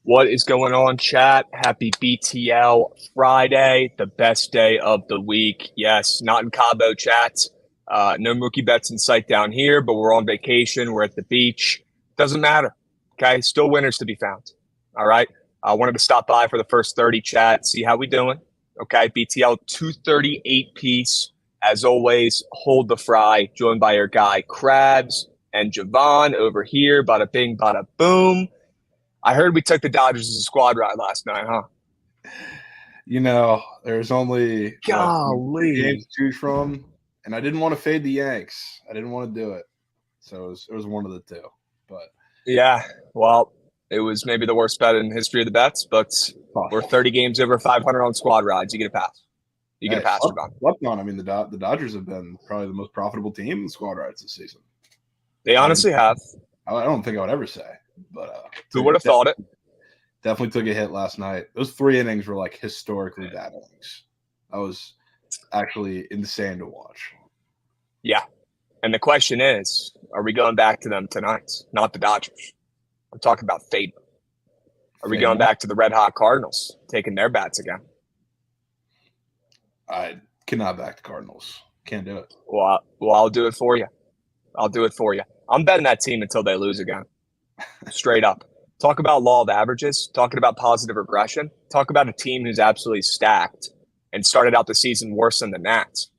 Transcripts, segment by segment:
What is going on, chat? Happy BTL Friday, the best day of the week. Yes, not in Cabo, chat. No Mookie Betts in sight down here, but we're on vacation. We're at the beach. Doesn't matter. Okay, still winners to be found. All right. I wanted to stop by for the first 30 chat, see how we doing. Okay, BTL 238 piece. As always, hold the fry. Joined by our guy Krabs and Javon over here. Bada bing, bada boom. I heard we took the Dodgers as a squad ride last night, huh? You know, there's only golly games to choose from, and I didn't want to fade the Yanks. I didn't want to do it, so it was one of the two. But yeah, well, it was maybe the worst bet in the history of the bets, but we're 30 games over 500 on squad rides. You get a pass. You get a pass, Javon. Slept on. I mean, the Dodgers have been probably the most profitable team in squad rides this season. They honestly have. I don't think I would ever say. But who would have thought it? Definitely took a hit last night. Those 3 innings were like historically bad innings. That was actually insane to watch. Yeah. And the question is, are we going back to them tonight? Not the Dodgers. I'm talking about fade. Are we going back to the red hot Cardinals, taking their bats again? I cannot back the Cardinals. Can't do it. Well, I'll do it for you. I'll do it for you. I'm betting that team until they lose again. Straight up. Talk about law of averages, talking about positive regression, talk about a team who's absolutely stacked and started out the season worse than the Nats.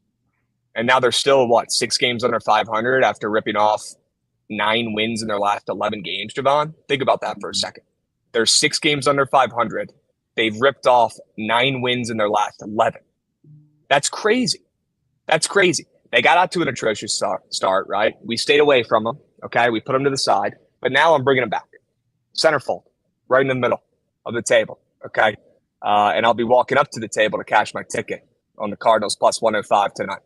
And now they're still, 6 games under 500 after ripping off 9 wins in their last 11 games, Javon? Think about that for a second. They're 6 games under 500. They've ripped off 9 wins in their last 11. That's crazy. That's crazy. They got out to an atrocious start, right? We stayed away from them, okay? We put them to the side. But now I'm bringing them back. Centerfold, right in the middle of the table, okay? And I'll be walking up to the table to cash my ticket on the Cardinals plus 105 tonight.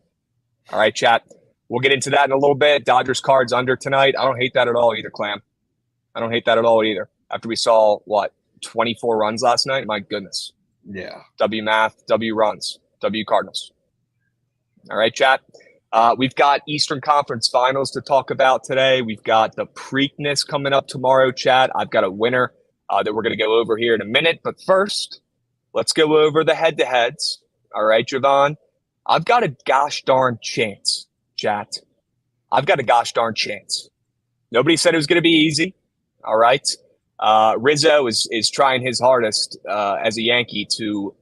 All right, chat? We'll get into that in a little bit. Dodgers cards under tonight. I don't hate that at all either, Clam. I don't hate that at all either. After we saw, 24 runs last night? My goodness. Yeah. W math, W runs, W Cardinals. All right, chat? We've got Eastern Conference Finals to talk about today. We've got the Preakness coming up tomorrow, chat. I've got a winner that we're going to go over here in a minute. But first, let's go over the head-to-heads. All right, Javon? I've got a gosh darn chance, chat. I've got a gosh darn chance. Nobody said it was going to be easy. All right? Rizzo is trying his hardest as a Yankee to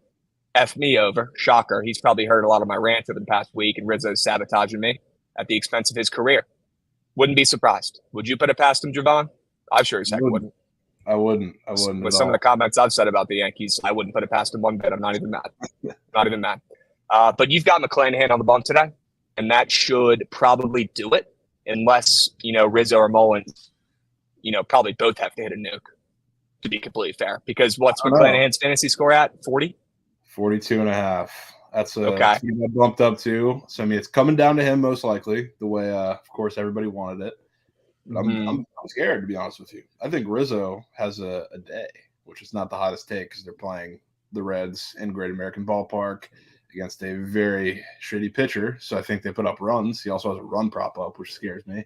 F me over. Shocker. He's probably heard a lot of my rants over the past week, and Rizzo's sabotaging me at the expense of his career. Wouldn't be surprised. Would you put it past him, Javon? I'm sure as heck wouldn't. I wouldn't. With some of the comments I've said about the Yankees, I wouldn't put it past him one bit. I'm not even mad. Not even mad. But you've got McClanahan on the bump today, and that should probably do it, unless, Rizzo or Mullins, probably both have to hit a nuke, to be completely fair. Because what's McClanahan's fantasy score at? 40? 42.5. That's okay. That's bumped up too. So, I mean, it's coming down to him most likely, the way, of course, everybody wanted it. But I'm scared, to be honest with you. I think Rizzo has a day, which is not the hottest take because they're playing the Reds in Great American Ballpark against a very shitty pitcher. So I think they put up runs. He also has a run prop up, which scares me.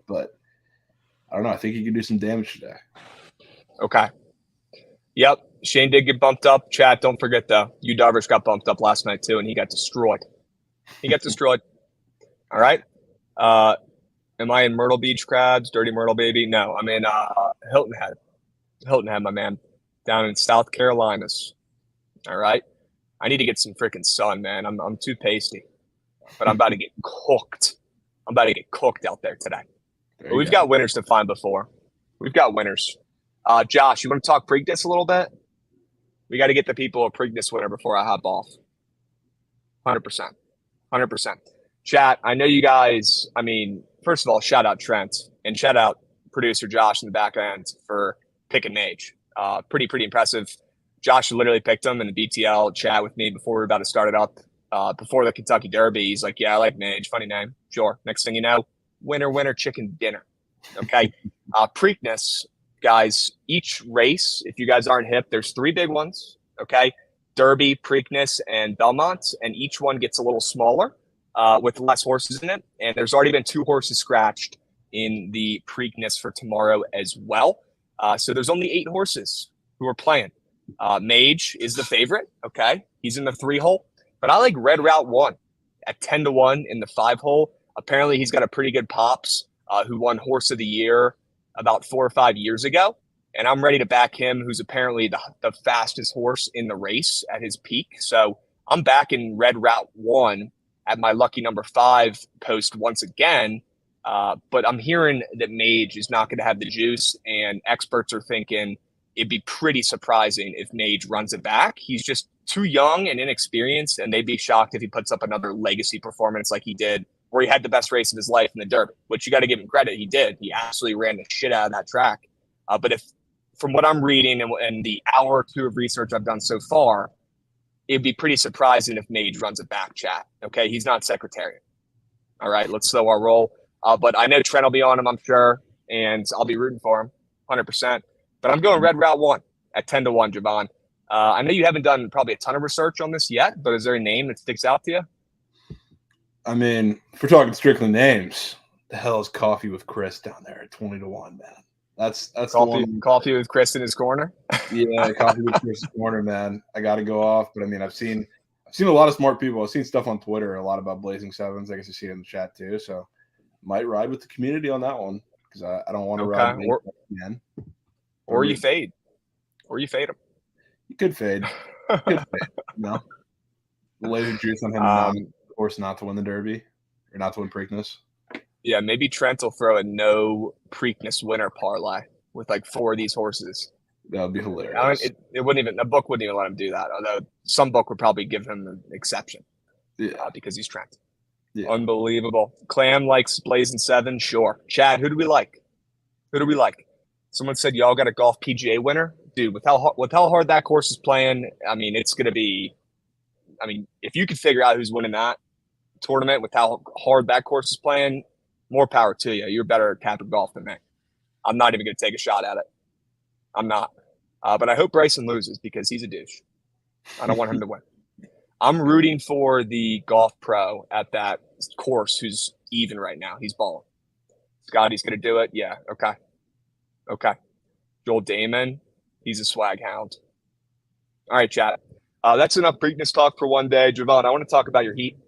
But I don't know. I think he can do some damage today. Okay. Yep. Shane did get bumped up. Chat, don't forget, though. Yu Darvish got bumped up last night, too, and he got destroyed. All right. Am I in Myrtle Beach Crabs, Dirty Myrtle Baby? No, I'm in Hilton Head. Hilton Head, my man, down in South Carolinas. All right. I need to get some freaking sun, man. I'm too pasty, but I'm about to get cooked. I'm about to get cooked out there today. But we've got winners to find before. We've got winners. Josh, you want to talk Preakness a little bit? We got to get the people a Preakness winner before I hop off. 100%. 100%. Chat, I know you guys, first of all, shout out Trent and shout out producer Josh in the back end for picking Mage. Pretty impressive. Josh literally picked him in the BTL chat with me before we were about to start it up. Before the Kentucky Derby, he's like, yeah, I like Mage. Funny name. Sure. Next thing you know, winner, chicken dinner. Okay. Preakness, guys, each race, if you guys aren't hip, there's 3 big ones. Okay. Derby, Preakness, and Belmont. And each one gets a little smaller with less horses in it. And there's already been 2 horses scratched in the Preakness for tomorrow as well. So there's only 8 horses who are playing. Mage is the favorite. Okay. He's in the 3 hole, but I like Red Route 1 at 10-1 in the 5 hole. Apparently he's got a pretty good pops who won Horse of the Year about 4 or 5 years ago. And I'm ready to back him, who's apparently the fastest horse in the race at his peak. So I'm back in Red Route 1 at my lucky number 5 post once again. But I'm hearing that Mage is not going to have the juice, and experts are thinking it'd be pretty surprising if Mage runs it back. He's just too young and inexperienced, and they'd be shocked if he puts up another legacy performance like he did, where he had the best race of his life in the Derby, which you got to give him credit. He did. He absolutely ran the shit out of that track. But if, from what I'm reading and the hour or 2 of research I've done so far, it'd be pretty surprising if Mage runs it back, chat. Okay, he's not Secretariat. All right, let's slow our roll. But I know Trent will be on him, I'm sure, and I'll be rooting for him, 100%. But I'm going Red Route 1 at 10-1, Javon. I know you haven't done probably a ton of research on this yet, but is there a name that sticks out to you? If we're talking strictly names, the hell is Coffee with Chris down there at 20-1, man? That's coffee, the one. Coffee with Chris in his corner. Yeah, Coffee with Chris in his corner, man. I got to go off, but I've seen a lot of smart people. I've seen stuff on Twitter a lot about Blazing Sevens. I guess you see it in the chat too. So might ride with the community on that one because I don't want to ride again. Or you fade. Or you fade him. You could fade. No. The laser juice on him, of course, not to win the Derby or not to win Preakness. Yeah, maybe Trent will throw a no Preakness winner parlay with like 4 of these horses. That would be hilarious. It wouldn't even, a book wouldn't even let him do that. Although some book would probably give him an exception. Yeah. Because he's Trent. Yeah. Unbelievable. Clam likes Blazing 7. Sure. Chad, who do we like? Someone said y'all got a golf PGA winner. Dude, with how hard that course is playing, it's going to be – if you could figure out who's winning that tournament with how hard that course is playing, more power to you. You're better at capping golf than me. I'm not even going to take a shot at it. I'm not. But I hope Bryson loses because he's a douche. I don't want him to win. I'm rooting for the golf pro at that course who's even right now. He's balling. Scotty's going to do it. Yeah, okay. Joel Damon, he's a swag hound. All right, chat. That's enough Preakness talk for one day. Javon, I want to talk about your Heat.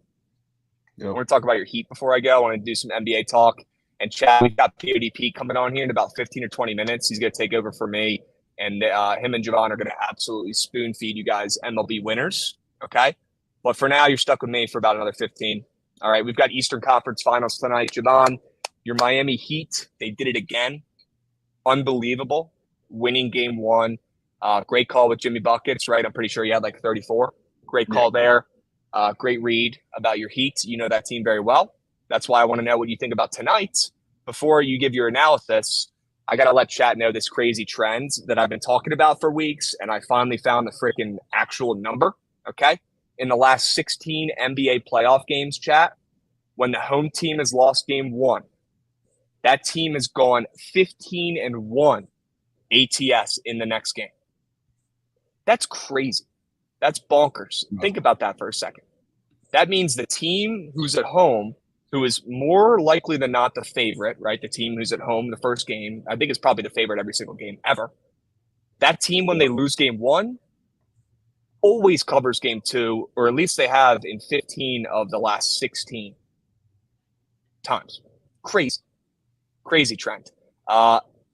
Yep. I want to talk about your Heat before I go. I want to do some NBA talk. And Chad, we've got PODP coming on here in about 15 or 20 minutes. He's going to take over for me. And him and Javon are going to absolutely spoon feed you guys MLB winners. Okay. But for now, you're stuck with me for about another 15. All right. We've got Eastern Conference Finals tonight. Javon, your Miami Heat, they did it again. Unbelievable. Winning game one. Great call with Jimmy Buckets, right? I'm pretty sure he had like 34. Great call there. Great read about your Heat. You know that team very well. That's why I want to know what you think about tonight. Before you give your analysis, I got to let chat know this crazy trend that I've been talking about for weeks, and I finally found the freaking actual number, okay? In the last 16 NBA playoff games, chat, when the home team has lost game one, that team has gone 15-1 ATS in the next game. That's crazy. That's bonkers. Think about that for a second. That means the team who's at home, who is more likely than not the favorite, right? The team who's at home the first game, I think is probably the favorite every single game ever. That team, when they lose game one, always covers game two, or at least they have in 15 of the last 16 times. Crazy trend.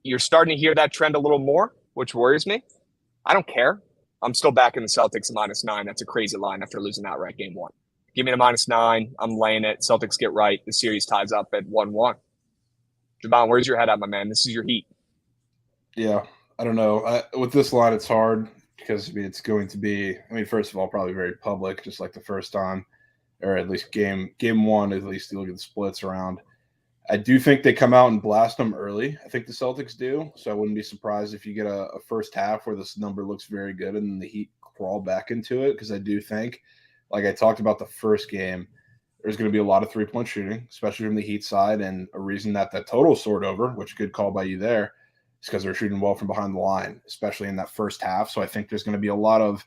You're starting to hear that trend a little more, which worries me. I don't care. I'm still back in the Celtics -9. That's a crazy line after losing outright game one. Give me the -9. I'm laying it. Celtics get right. The series ties up at 1-1. Javon, where's your head at, my man? This is your Heat. Yeah, I don't know. With this line, it's hard because it's going to be, first of all, probably very public, just like the first time, or at least game one, at least you look at the splits around. I do think they come out and blast them early. I think the Celtics do. So I wouldn't be surprised if you get a first half where this number looks very good and then the Heat crawl back into it, because I do think, like I talked about the first game, there's going to be a lot of three-point shooting, especially from the Heat side, and a reason that total soared over, which good call by you there, is because they're shooting well from behind the line, especially in that first half. So I think there's going to be a lot of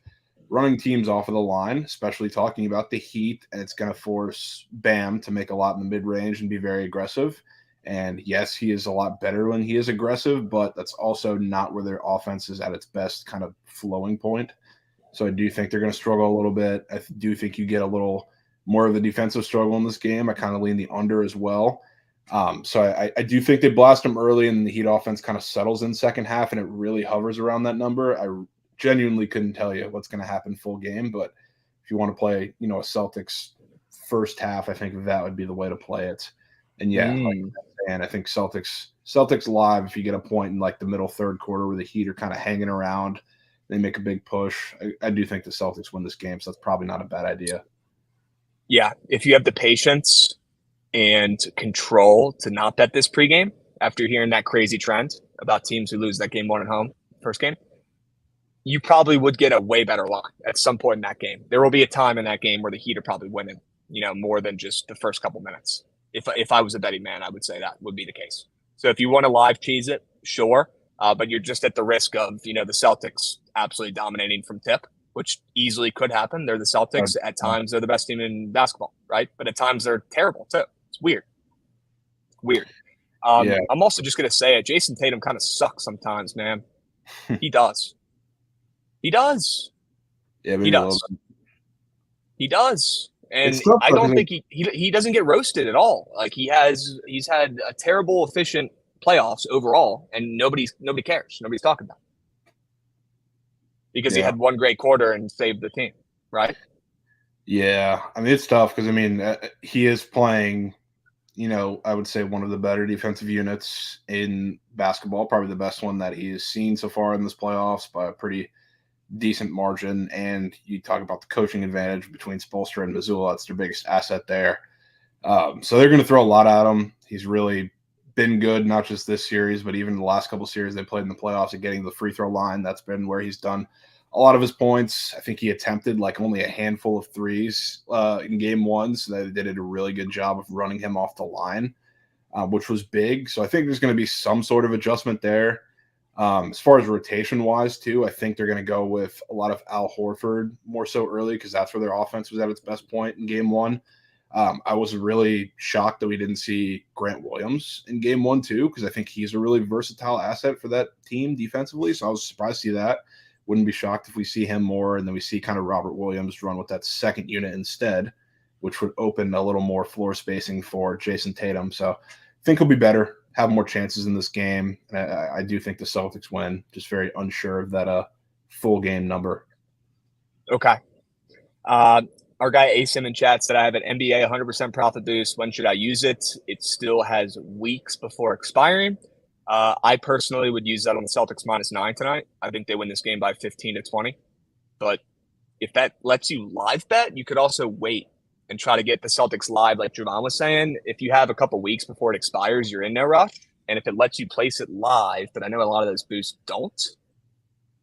running teams off of the line, especially talking about the Heat, and it's going to force Bam to make a lot in the mid-range and be very aggressive. And yes, he is a lot better when he is aggressive, but that's also not where their offense is at its best kind of flowing point. So I do think they're going to struggle a little bit. I do think you get a little more of the defensive struggle in this game. I kind of lean the under as well. So I do think they blast them early, and the Heat offense kind of settles in second half, and it really hovers around that number. I genuinely couldn't tell you what's going to happen full game, but if you want to play, a Celtics first half, I think that would be the way to play it. And I think Celtics live, if you get a point in like the middle third quarter where the Heat are kind of hanging around, they make a big push. I do think the Celtics win this game, so that's probably not a bad idea. Yeah, if you have the patience and control to not bet this pregame after hearing that crazy trend about teams who lose that game one at home, first game, you probably would get a way better line at some point in that game. There will be a time in that game where the Heat are probably winning, more than just the first couple minutes. If I was a betting man, I would say that would be the case. So if you want to live cheese it, sure. But you're just at the risk of, the Celtics absolutely dominating from tip, which easily could happen. They're the Celtics. At times, they're the best team in basketball, right? But at times, they're terrible, too. It's weird. I'm also just going to say it. Jason Tatum kind of sucks sometimes, man. He does. He does. Yeah, he does. He does. And I don't think he doesn't get roasted at all. Like he's had a terrible, efficient playoffs overall, and nobody cares. Nobody's talking about it. Because he had one great quarter and saved the team, right? Yeah. It's tough because, he is playing, I would say one of the better defensive units in basketball, probably the best one that he has seen so far in this playoffs by a pretty decent margin. And you talk about the coaching advantage between Spoelstra and Mazzulla. That's their biggest asset there. So they're going to throw a lot at him. He's really been good, not just this series, but even the last couple series they played in the playoffs and getting the free throw line. That's been where he's done a lot of his points. I think he attempted like only a handful of threes in game one, so they did a really good job of running him off the line, which was big. So I think there's going to be some sort of adjustment there. As far as rotation-wise, too, I think they're going to go with a lot of Al Horford more so early because that's where their offense was at its best point in game one. I was really shocked that we didn't see Grant Williams in game one, too, because I think he's a really versatile asset for that team defensively. So I was surprised to see that. Wouldn't be shocked if we see him more, and then we see kind of Robert Williams run with that second unit instead, which would open a little more floor spacing for Jason Tatum. So I think he'll be better, have more chances in this game. And I do think the Celtics win. Just very unsure of that full game number. Okay. Our guy Asim in chat said, I have an NBA 100% profit boost. When should I use it? It still has weeks before expiring. I personally would use that on the Celtics -9 tonight. I think they win this game by 15 to 20. But if that lets you live bet, you could also wait and try to get the Celtics live, like Javon was saying. If you have a couple weeks before it expires, you're in no rush. And if it lets you place it live, but I know a lot of those boosts don't,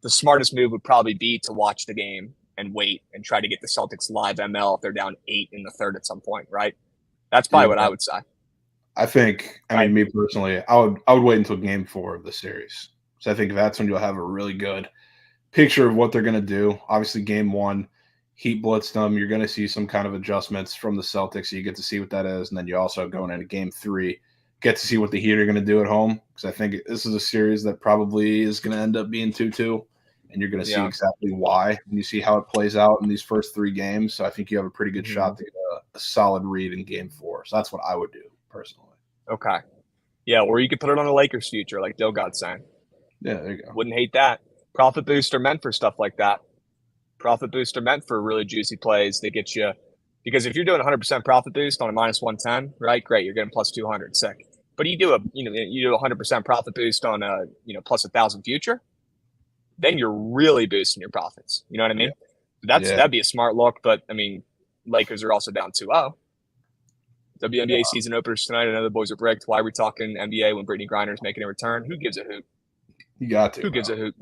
the smartest move would probably be to watch the game and wait and try to get the Celtics live ML if they're down 8 in the third at some point, right? That's probably what I would say. I think, I mean, me personally, I would wait until game 4 of the series. So I think that's when you'll have a really good picture of what they're going to do. Obviously, game 1, Heat blitzed them. You're going to see some kind of adjustments from the Celtics. So you get to see what that is. And then you also going into game 3, get to see what the Heat are going to do at home. Because I think this is a series that probably is going to end up being 2-2. And you're going to see exactly why. And you see how it plays out in these first 3 games. So I think you have a pretty good shot to get a solid read in game 4. So that's what I would do personally. Okay. Yeah, or you could put it on the Lakers future, like Dill got saying. Yeah, there you go. Wouldn't hate that. Profit boosts are meant for stuff like that. Profit boosts are meant for really juicy plays. They get you, because if you're doing 100% profit boost on a -110, right? Great, you're getting plus 200, sick. But you do a 100% profit boost on a plus 1,000 future, then you're really boosting your profits. You know what I mean? Yeah. That'd be a smart look. But I mean, Lakers are also down 2-0. WNBA season openers tonight. I know the boys are bricked. Why are we talking NBA when Brittany Griner's making a return? Who gives a hoot? You got to. Who gives a hoot?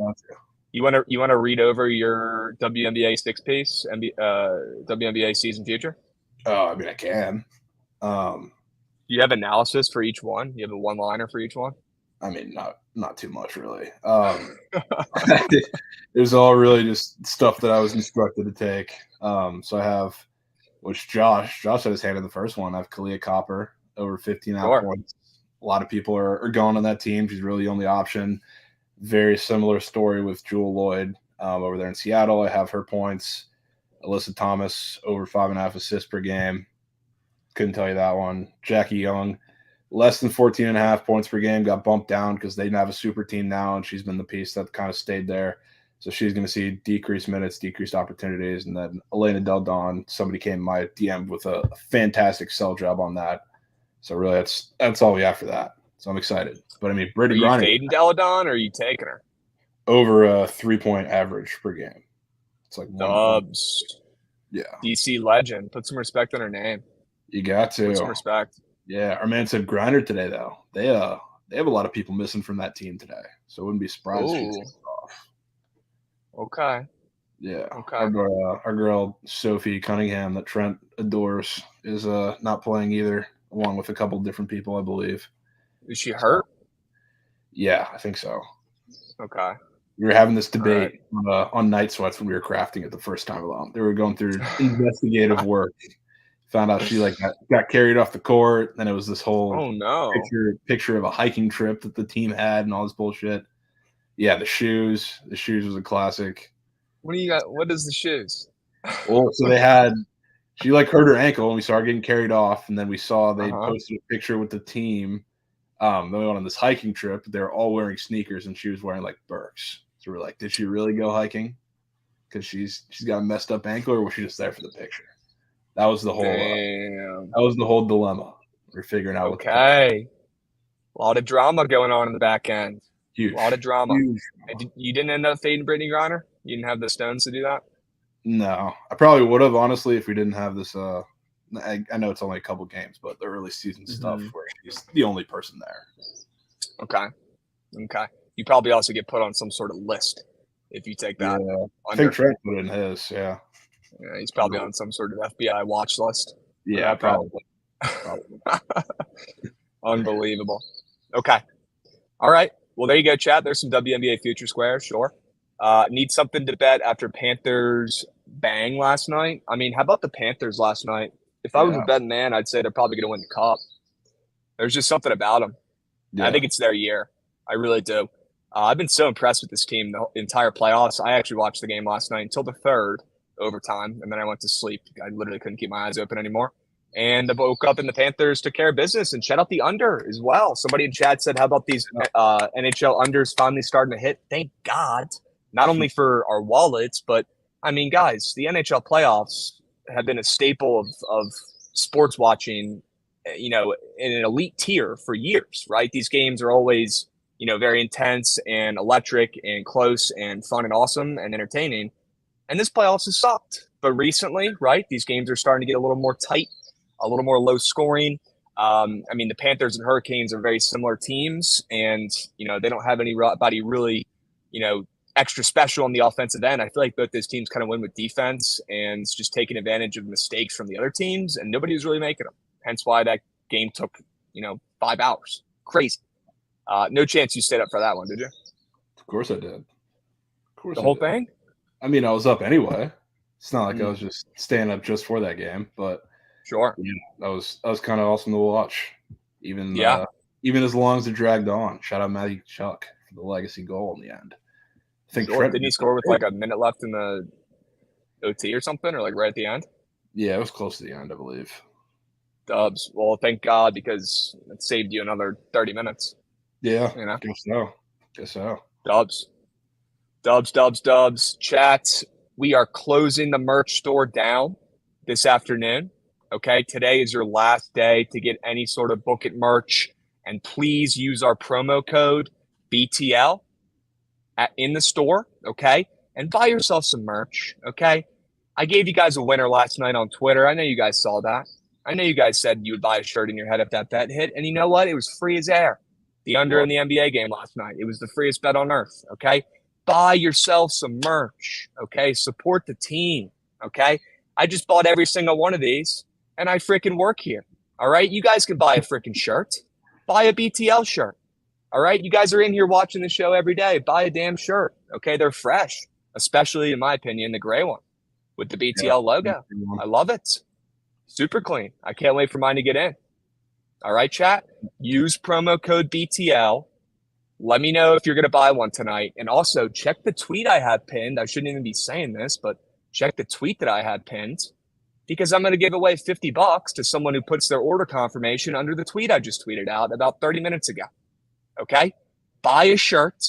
You want to read over your WNBA 6-piece WNBA season future? Oh, I mean, I can. You have analysis for each one. You have a one-liner for each one. I mean, not too much really. It was all really just stuff that I was instructed to take. So I have, which Josh had his hand in the first one. I have Kalia Copper over 15.5 points. A lot of people are going on that team. She's really the only option. Very similar story with Jewel Lloyd over there in Seattle. I have her points. Alyssa Thomas over 5.5 assists per game. Couldn't tell you that one. Jackie Young, less than 14.5 points per game, got bumped down because they have a super team now, and she's been the piece that kind of stayed there. So she's going to see decreased minutes, decreased opportunities. And then Elena Del Don, somebody came in my DM with a fantastic sell job on that. So really, that's all we have for that. So I'm excited. But I mean, Brittany Griner. Are you fading Del Don, or are you taking her? Over a 3-point average per game. It's like Dubs. Yeah. DC legend. Put some respect on her name. You got to. Put some respect. Yeah, our man said Griner today, though. They have a lot of people missing from that team today, so I wouldn't be surprised if she takes it off. Okay. Yeah. Okay. Our girl Sophie Cunningham that Trent adores is not playing either, along with a couple different people, I believe. Is she hurt? Yeah, I think so. Okay. We were having this debate on Night Sweats when we were crafting it the first time along. They were going through investigative work. Found out she got carried off the court. Then it was this whole picture of a hiking trip that the team had and all this bullshit. Yeah, the shoes. The shoes was a classic. What do you got? What is the shoes? Well, so she hurt her ankle and we saw her getting carried off. And then we saw they posted a picture with the team. They went on this hiking trip. They're all wearing sneakers and she was wearing like Birks. So we're like, did she really go hiking? Because she's got a messed up ankle, or was she just there for the picture? That was the whole dilemma. We're figuring out. Okay. A lot of drama going on in the back end. Huge. A lot of drama. You didn't end up fading Brittany Griner? You didn't have the stones to do that? No. I probably would have, honestly, if we didn't have this. I know it's only a couple games, but the early season stuff where she's the only person there. Okay. You probably also get put on some sort of list if you take that. Yeah. I think Trent put it in his, yeah. Yeah, he's probably on some sort of FBI watch list. Yeah, probably. Unbelievable. Okay. All right. Well, there you go, chat. There's some WNBA future squares, sure. Need something to bet after Panthers bang last night? I mean, how about the Panthers last night? If I was a betting man, I'd say they're probably going to win the cup. There's just something about them. Yeah. I think it's their year. I really do. I've been so impressed with this team the entire playoffs. I actually watched the game last night until the third overtime, and then I went to sleep. I literally couldn't keep my eyes open anymore. And I woke up and the Panthers took care of business, and shout out the under as well. Somebody in chat said, how about these NHL unders finally starting to hit? Thank God. Not only for our wallets, but, I mean, guys, the NHL playoffs have been a staple of sports watching, in an elite tier for years, right? These games are always, very intense and electric and close and fun and awesome and entertaining. And this playoffs has sucked. But recently, right, these games are starting to get a little more tight, a little more low scoring. The Panthers and Hurricanes are very similar teams, and they don't have anybody really, extra special on the offensive end. I feel like both those teams kind of win with defense and just taking advantage of mistakes from the other teams, and nobody was really making them. Hence why that game took 5 hours. Crazy. No chance you stayed up for that one, did you? Of course I did. Of course, the whole thing. I mean, I was up anyway. It's not like I was just staying up just for that game, but sure, that was kind of awesome to watch. Even as long as it dragged on. Shout out Matty Chuck for the legacy goal in the end. I think didn't he score with like a minute left in the OT or something, or like right at the end? Yeah, it was close to the end, I believe. Dubs. Well, thank God, because it saved you another 30 minutes. Yeah, Guess so. Dubs. Chat, we are closing the merch store down this afternoon. Okay, today is your last day to get any sort of Book It merch. And please use our promo code BTL in the store, okay? And buy yourself some merch, okay? I gave you guys a winner last night on Twitter. I know you guys saw that. I know you guys said you would buy a shirt in your head if that bet hit. And you know what? It was free as air. The under in the NBA game last night. It was the freest bet on earth, okay? Buy yourself some merch, okay? Support the team, okay? I just bought every single one of these, and I freaking work here, all right? You guys can buy a freaking shirt. Buy a BTL shirt, all right? You guys are in here watching the show every day. Buy a damn shirt, okay? They're fresh, especially, in my opinion, the gray one with the BTL logo. I love it. Super clean. I can't wait for mine to get in. All right, chat? Use promo code BTL. Let me know if you're going to buy one tonight. And also, check the tweet I have pinned. I shouldn't even be saying this, but check the tweet that I had pinned, because I'm going to give away $50 to someone who puts their order confirmation under the tweet I just tweeted out about 30 minutes ago. Okay? Buy a shirt.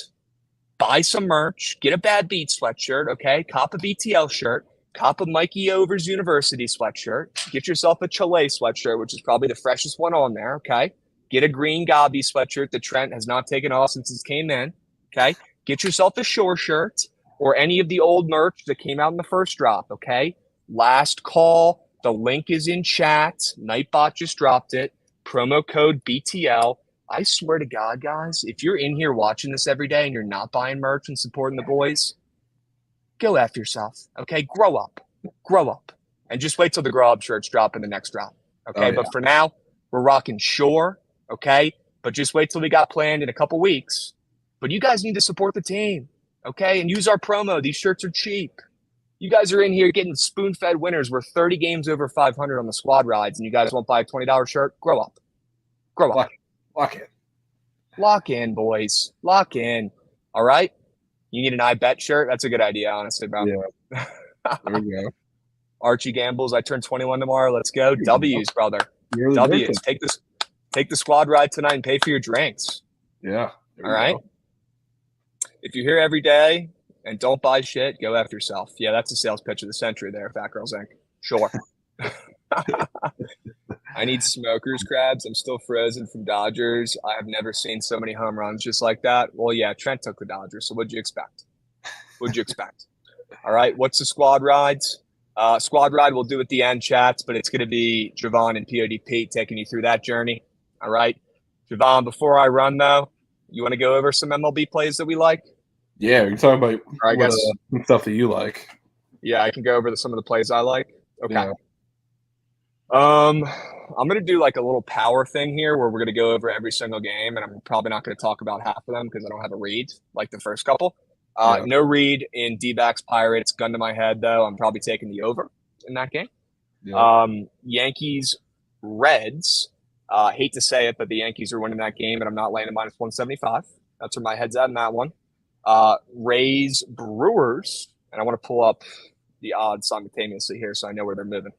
Buy some merch. Get a Bad Beat sweatshirt, okay? Cop a BTL shirt. Cop a Mikey Overs University sweatshirt. Get yourself a Chile sweatshirt, which is probably the freshest one on there, okay? Get a green Gabi sweatshirt that Trent has not taken off since it came in, okay? Get yourself a Shore shirt or any of the old merch that came out in the first drop, okay? Last call. The link is in chat. Nightbot just dropped it. Promo code BTL. I swear to God, guys, if you're in here watching this every day and you're not buying merch and supporting the boys, go after yourself, okay? Grow up. And just wait till the grow up shirts drop in the next drop, okay? But for now, we're rocking Shore, okay? But just wait till we got planned in a couple weeks. But you guys need to support the team, okay? And use our promo. These shirts are cheap. You guys are in here getting spoon-fed winners. We're 30 games over 500 on the squad rides, and you guys won't buy a $20 shirt? Grow up. Lock in, boys. Lock in. All right? You need an I Bet shirt? That's a good idea, honestly, bro. Yeah. There we go. Archie Gambles, I turn 21 tomorrow. Let's go. W's, brother. W's. Take the squad ride tonight and pay for your drinks. Yeah. All right? If you're here every day and don't buy shit, go after yourself. Yeah, that's the sales pitch of the century there, Fat Girls Inc. Sure. I need smokers crabs. I'm still frozen from Dodgers. I have never seen so many home runs just like that. Well, yeah, Trent took the Dodgers, so what'd you expect? All right, what's the squad rides? Squad ride we'll do at the end, chats, but it's going to be Javon and POD Pete taking you through that journey. All right. Javon, before I run, though, you want to go over some MLB plays that we like? Yeah, you're talking about stuff that you like. Yeah, I can go over some of the plays I like. Okay. Yeah. I'm going to do like a little power thing here where we're going to go over every single game, and I'm probably not going to talk about half of them because I don't have a read like the first couple. No read in D-backs Pirates. Gun to my head, though. I'm probably taking the over in that game. Yeah. Yankees Reds. Hate to say it, but the Yankees are winning that game, and I'm not laying a minus 175. That's where my head's at in that one. Rays Brewers, and I want to pull up the odds simultaneously here so I know where they're moving.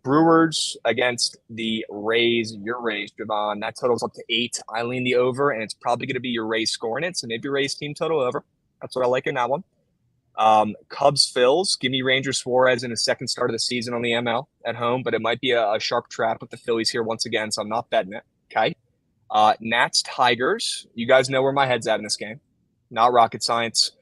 Brewers against the Rays. Your Rays, Javon. That total's up to 8. I lean the over, and it's probably going to be your Rays scoring it. So maybe Rays team total over. That's what I like in that one. Cubs Phils. Give me Ranger Suarez in his second start of the season on the ML at home, but it might be a sharp trap with the Phillies here once again, so I'm not betting it. Okay. Nats Tigers. You guys know where my head's at in this game. Not rocket science.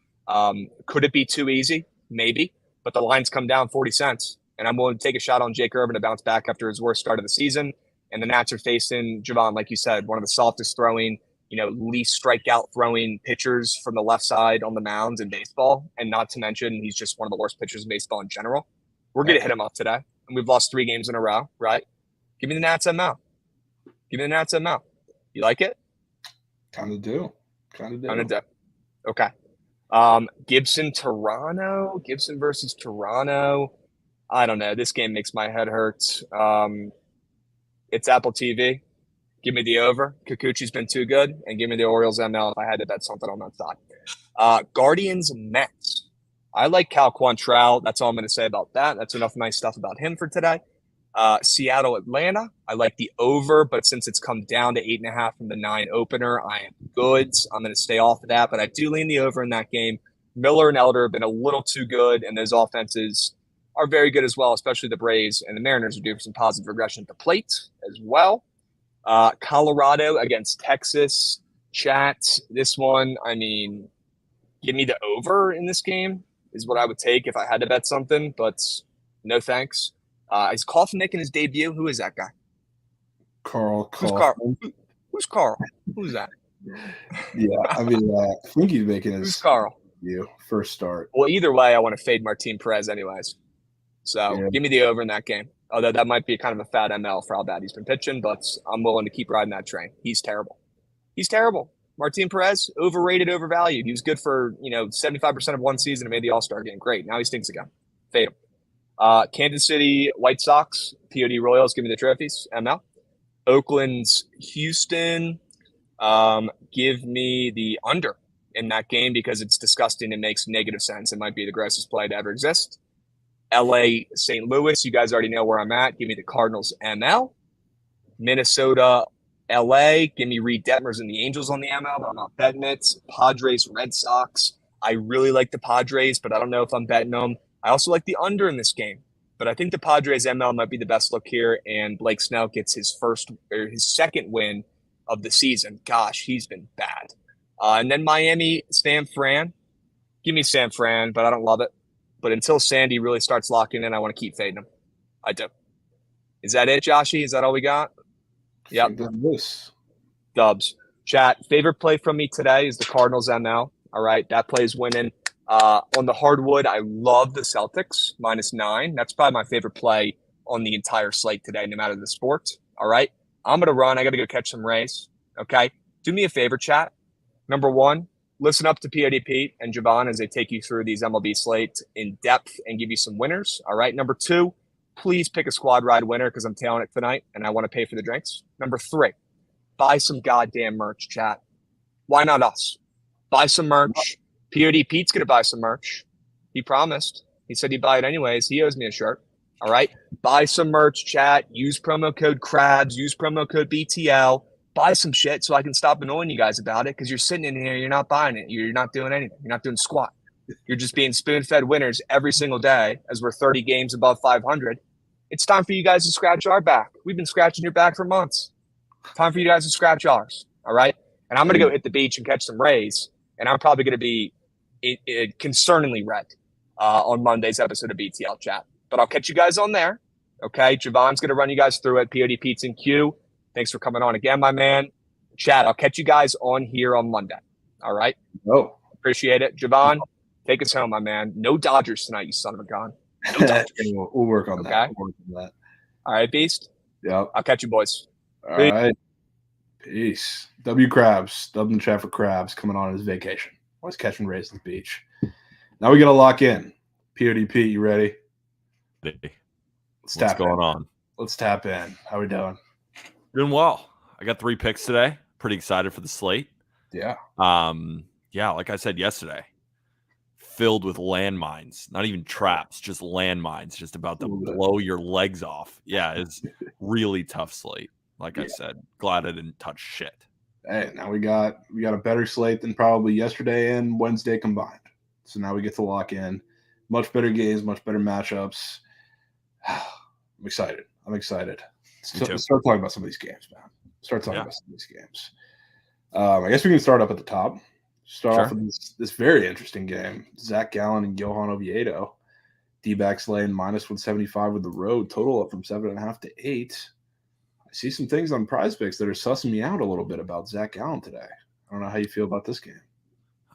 Could it be too easy? Maybe. But the line's come down 40 cents. And I'm willing to take a shot on Jake Irvin to bounce back after his worst start of the season. And the Nats are facing, Javon, like you said, one of the softest throwing, least strikeout throwing pitchers from the left side on the mound in baseball. And not to mention, he's just one of the worst pitchers in baseball in general. We're going to hit him up today. And we've lost 3 games in a row, right? Give me the Nats ML. Give me the Nats ML. You like it? Kind of do. Okay. Gibson versus Toronto. I don't know. This game makes my head hurt. It's Apple TV. Give me the over. Kikuchi's been too good. And give me the Orioles ML if I had to bet something on that side. Guardians Mets. I like Cal Quantrill. That's all I'm going to say about that. That's enough nice stuff about him for today. Seattle Atlanta. I like the over, but since it's come down to 8.5 from the 9 opener, I am good. I'm going to stay off of that, but I do lean the over in that game. Miller and Elder have been a little too good, and those offenses are very good as well, especially the Braves, and the Mariners are due for some positive regression at the plate as well. Colorado against Texas. Chat, this one, give me the over in this game is what I would take if I had to bet something, but no thanks. Is Kaufman making his debut? Who is that guy? Carl. Who's Carl? Who's Carl? Who's that? Yeah, I think he's making his debut, first start. Well, either way, I want to fade Martin Perez anyways. So give me the over in that game. Although that might be kind of a fat ML for how bad he's been pitching, but I'm willing to keep riding that train. He's terrible. Martin Perez, overrated, overvalued. He was good for 75% of one season and made the All-Star game. Great. Now he stinks again. Fade him. Kansas City White Sox, POD Royals, give me the trophies. ML. Oakland's Houston, give me the under in that game because it's disgusting and makes negative sense. It might be the grossest play to ever exist. LA St. Louis, you guys already know where I'm at. Give me the Cardinals ML. Minnesota LA, give me Reed Detmers and the Angels on the ML, but I'm not betting it. Padres Red Sox, I really like the Padres, but I don't know if I'm betting them. I also like the under in this game, but I think the Padres ML might be the best look here, and Blake Snell gets his second win of the season. Gosh, he's been bad. And then Miami, San Fran. Give me San Fran, but I don't love it. But until Sandy really starts locking in, I want to keep fading him. I do. Is that it, Joshy? Is that all we got? Yep. Dubs. Chat, favorite play from me today is the Cardinals ML. All right, that play is winning. On the hardwood, I love the Celtics, -9. That's probably my favorite play on the entire slate today, no matter the sport. All right, I'm going to run. I got to go catch some Rays. Okay, do me a favor, chat. Number one, listen up to POD Pete and Javon as they take you through these MLB slates in depth and give you some winners. All right. Number two, please pick a squad ride winner because I'm tailing it tonight and I want to pay for the drinks. Number three, buy some goddamn merch, chat. Why not us? Buy some merch. POD Pete's going to buy some merch. He promised. He said he'd buy it anyways. He owes me a shirt. All right. Buy some merch, chat. Use promo code CRABS. Use promo code BTL. Buy some shit so I can stop annoying you guys about it because you're sitting in here, you're not buying it. You're not doing anything. You're not doing squat. You're just being spoon-fed winners every single day as we're 30 games above 500. It's time for you guys to scratch our back. We've been scratching your back for months. Time for you guys to scratch ours, all right? And I'm going to go hit the beach and catch some Rays, and I'm probably going to be concerningly red on Monday's episode of BTL Chat. But I'll catch you guys on there, okay? Javon's going to run you guys through it. POD Pete's in queue. Thanks for coming on again, my man. Chat, I'll catch you guys on here on Monday. All right? Oh. Appreciate it. Javon, take us home, my man. No Dodgers tonight, you son of a gun. No Dodgers. We'll work on that. We'll work on that. All right, Beast? Yep. I'll catch you, boys. All right. Peace. W Crabs, Dublin Traffic Crabs coming on his vacation. Always catching Rays at the beach. Now we got to lock in. POD Pete, you ready? What's going on? Let's tap in. How we doing? Doing well. I got 3 picks today. Pretty excited for the slate. Yeah. Yeah, like I said yesterday, filled with landmines, not even traps, just landmines, just about to blow your legs off. Yeah, it's really tough slate. Like I said, glad I didn't touch shit. Hey, now we got a better slate than probably yesterday and Wednesday combined. So now we get to lock in much better games, much better matchups. I'm excited. Let's start talking about some of these games, man. Start talking about some of these games. I guess we can start up at the top. Start off with this very interesting game. Zach Gallen and Johan Oviedo. D-backs laying minus 175 with the road. Total up from 7.5 to 8. I see some things on Prize Picks that are sussing me out a little bit about Zach Gallen today. I don't know how you feel about this game.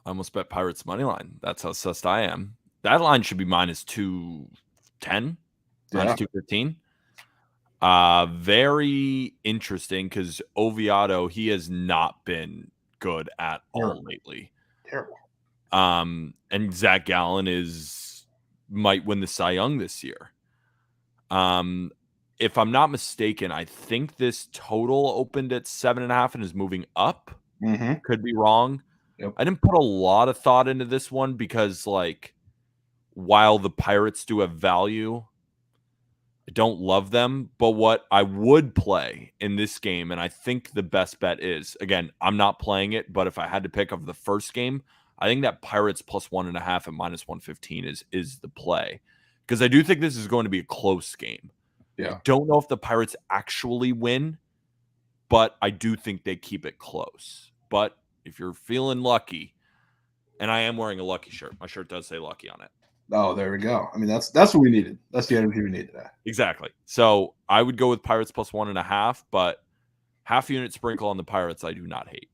I almost bet Pirates money line. That's how sussed I am. That line should be minus 210, minus 215. Very interesting because Oviedo, he has not been good at all lately. Terrible. And Zach Gallen might win the Cy Young this year. If I'm not mistaken, I think this total opened at 7.5 and is moving up. Could be wrong. Yep. I didn't put a lot of thought into this one because, like, while the Pirates do have value, I don't love them. But what I would play in this game, and I think the best bet is, again, I'm not playing it, but if I had to pick of the first game, I think that Pirates plus 1.5 at minus 115 is the play. Because I do think this is going to be a close game. Yeah. I don't know if the Pirates actually win, but I do think they keep it close. But if you're feeling lucky, and I am wearing a lucky shirt. My shirt does say lucky on it. Oh, there we go. I mean, that's what we needed. That's the energy we needed today. Exactly. So I would go with Pirates plus 1.5, but half unit sprinkle on the Pirates I do not hate.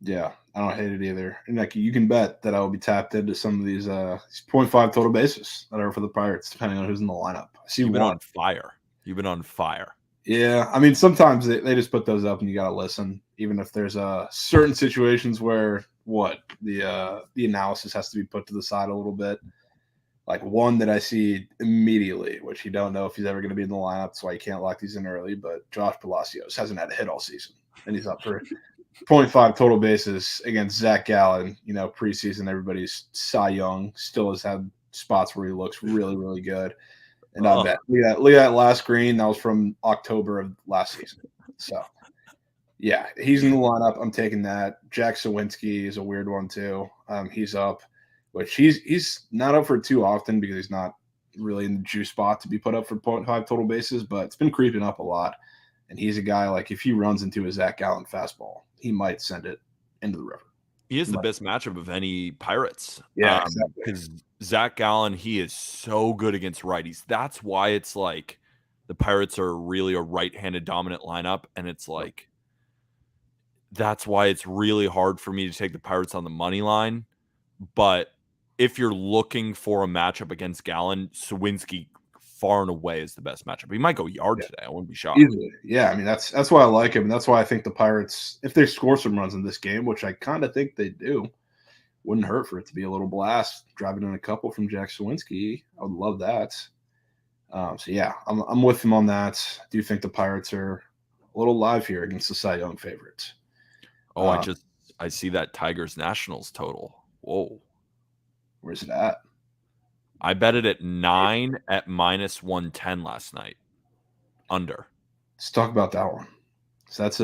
Yeah, I don't hate it either. And like you can bet that I will be tapped into some of these 0.5 total bases that are for the Pirates, depending on who's in the lineup. I see You've been on fire. You've been on fire. Yeah, I mean, sometimes they just put those up and you got to listen, even if there's certain situations where the analysis has to be put to the side a little bit. Like one that I see immediately, which you don't know if he's ever going to be in the lineup. That's why you can't lock these in early. But Josh Palacios hasn't had a hit all season, and he's up for 0.5 total bases against Zach Gallen. You know, preseason, everybody's Cy Young still has had spots where he looks really, really good. And I bet look at that last screen. That was from October of last season. So, yeah, he's in the lineup. I'm taking that. Jack Sawinski is a weird one too. He's up, which he's not up for too often because he's not really in the juice spot to be put up for 0.5 total bases, but it's been creeping up a lot. And he's a guy, like, if he runs into a Zach Gallen fastball, he might send it into the river. He is the best matchup of any Pirates. Yeah, exactly. Because Zach Gallen, he is so good against righties. That's why it's like the Pirates are really a right-handed dominant lineup, and it's like that's why it's really hard for me to take the Pirates on the money line. But if you're looking for a matchup against Gallen, Sawinski far and away is the best matchup. He might go yard today. I wouldn't be shocked. Easily. Yeah, I mean that's why I like him, and that's why I think the Pirates, if they score some runs in this game, which I kind of think they do, wouldn't hurt for it to be a little blast. Driving in a couple from Jack Sawinski, I would love that. So yeah, I'm with him on that. I do think the Pirates are a little live here against the Cy Young favorites. Oh, I see that Tigers Nationals total. Whoa, where's it at? I bet it at 9 at minus 110 last night. Under. Let's talk about that one. So it's